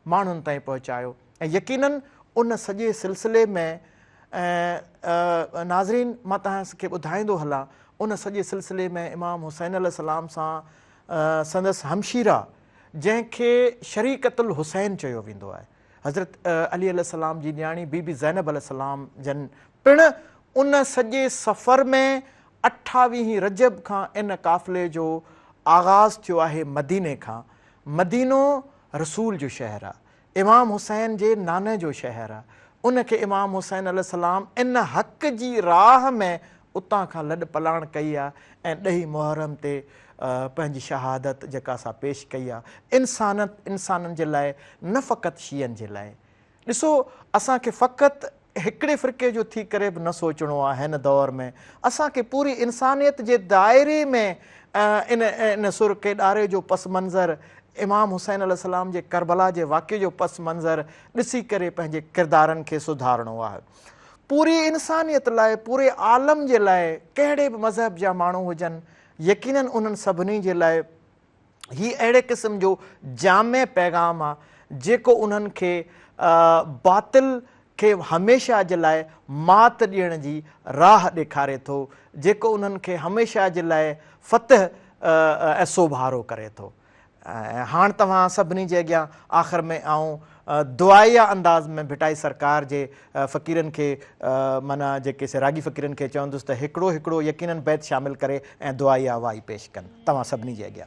माण्हुनि ताईं पहुचायो। ऐं यकीनन उन सॼे सिलसिले में नाज़रीन मां तव्हांखे ॿुधाईंदो हलां, उन सॼे सिलसिले में इमाम हुसैन अलैहिस्सलाम सां संदसि हमशीरा जंहिंखे शरीकतुल हुसैन चयो वेंदो आहे, हज़रत अली अलैहिस्सलाम जी न्याणी बीबी ज़ैनब अलैहिस्सलाम जन पिणु उन सॼे सफ़र में 28 रजब खां इन काफ़िले जो आगाज़ थियो आहे मदीने खां। मदीनो रसूल जो शहरु आहे, इमाम हुसैन जे नाने जो शहरु आहे। उनखे इमाम हुसैन अलैहिस्सलाम इन हक़ जी राह में उतां खां लॾ पलाण कई आहे ऐं 10 मुहर्रम ते पंहिंजी शहादत जेका असां पेश कई आहे इंसाननि जे लाइ, न फ़क़ति शीअनि जे लाइ। ॾिसो, असांखे फ़क़ति हिकिड़े फ़िरक़े जो थी करे बि न सोचणो आहे हिन दौर में, असांखे पूरी इंसानियत जे दायरे में इन सुर केॾारे जो पस मंज़र, इमाम हुसैन अलैहिस्सलाम जे करबला जे वाक़े जो पस मंज़र ॾिसी करे पंहिंजे किरदारनि खे सुधारणो आहे। पूरी इंसानियत लाइ, पूरे आलम जे लाइ, कहिड़े बि मज़हब जा माण्हू हुजनि, यकीनन उन्हनि सभिनी जे लाइ ही अहिड़े क़िस्म जो जामे पैगाम आहे जेको उन्हनि खे बातिल खे हमेशह जे लाइ मात ॾियण जी राह ॾेखारे थो, जेको उन्हनि खे हमेशह जे लाइ फ़तह ऐं सोभारो करे थो। ऐं हाणे तव्हां सभिनी जे अॻियां आख़िर में आऊं दुआया अंदाज़ में भिटाई सरकार जे फ़क़ीरनि खे माना जेके रागी फ़क़ीरनि खे चवंदुसि त हिकिड़ो हिकिड़ो यकीनन बैत शामिलु करे ऐं दुआया वाई पेश कनि तव्हां सभिनी जे अॻियां।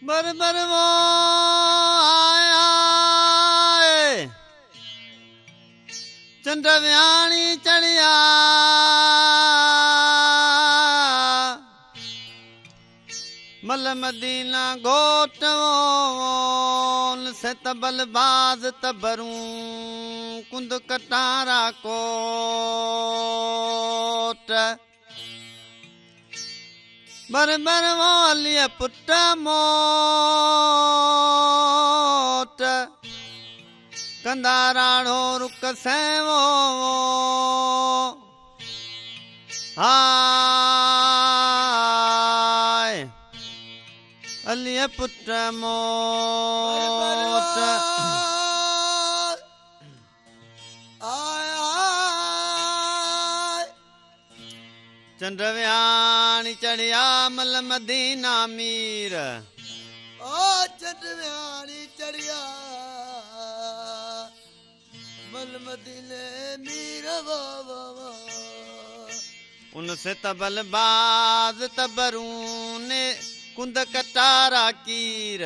बर बर वो आया चंड वियाणी चढ़िया मल मदीना घोट से तबल बाज तबरूं कुंद कटारा कोट बर बर वालिया पुट मोट कंदाराड़ो रुक सेवो हाय अलिया पुट मोट चंड विहाणी चढ़िया मल मदीना मीर ओ चंड विहाणी चढ़िया मल मदीने मीर वो उनसे तबल बाज तबरून कुंद कटारा कीर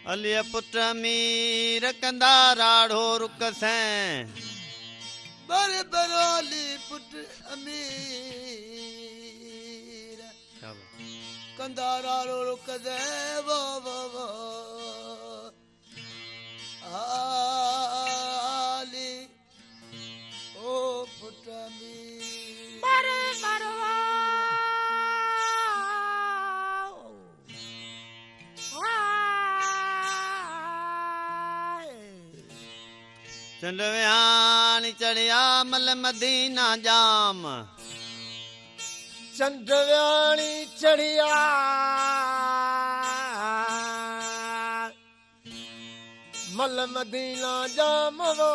अलिया पुट मीर कंदा राढ़ो रुक सैं बर बरोली पुट अमीर कंदारा रुक दे वो आली ओ पुट अमीर बर चंड विहाणी चढ़िया मल मदीना जाम चंड विहाणी चढ़िया मल मदीना जाम वो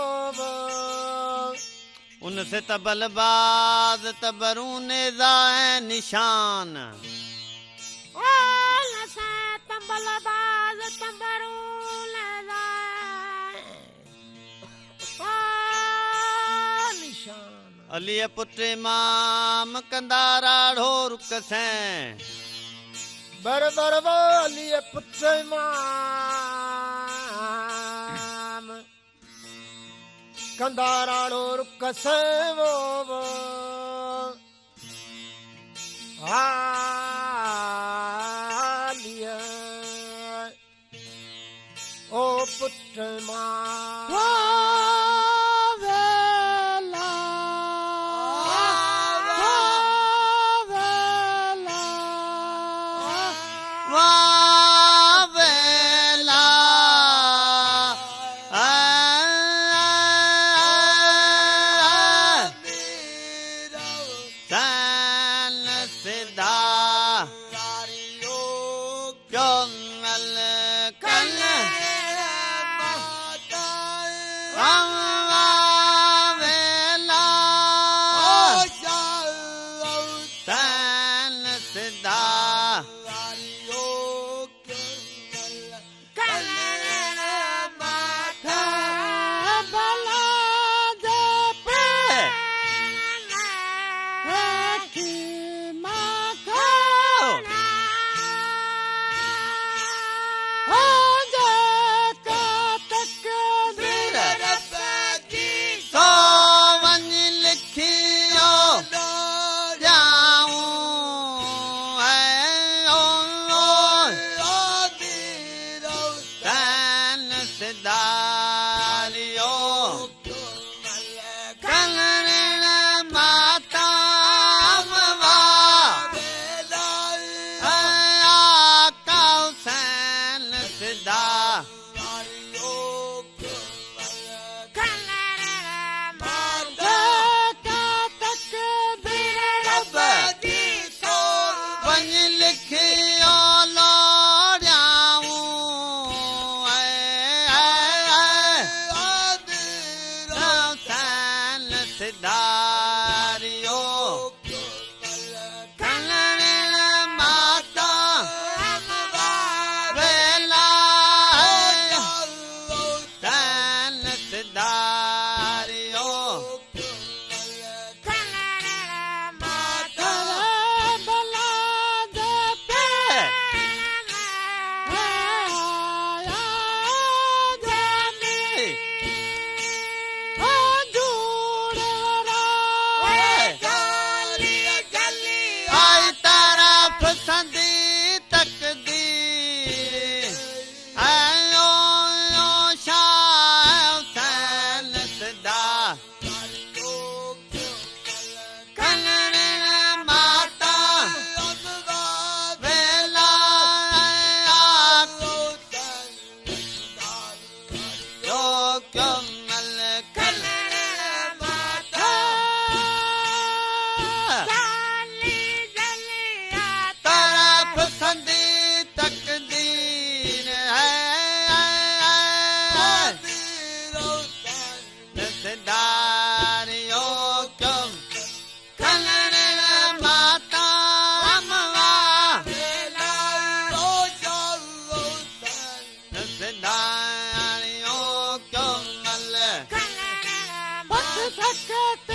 उनसे तबल बाज तबरून जाए निशान अलिया पुट इमाम कंदारा ढो रुक सैं बर अलिया पुट इमाम कंदाराड़ो रुक सैं वो आलिया ओ पुट इमाम सके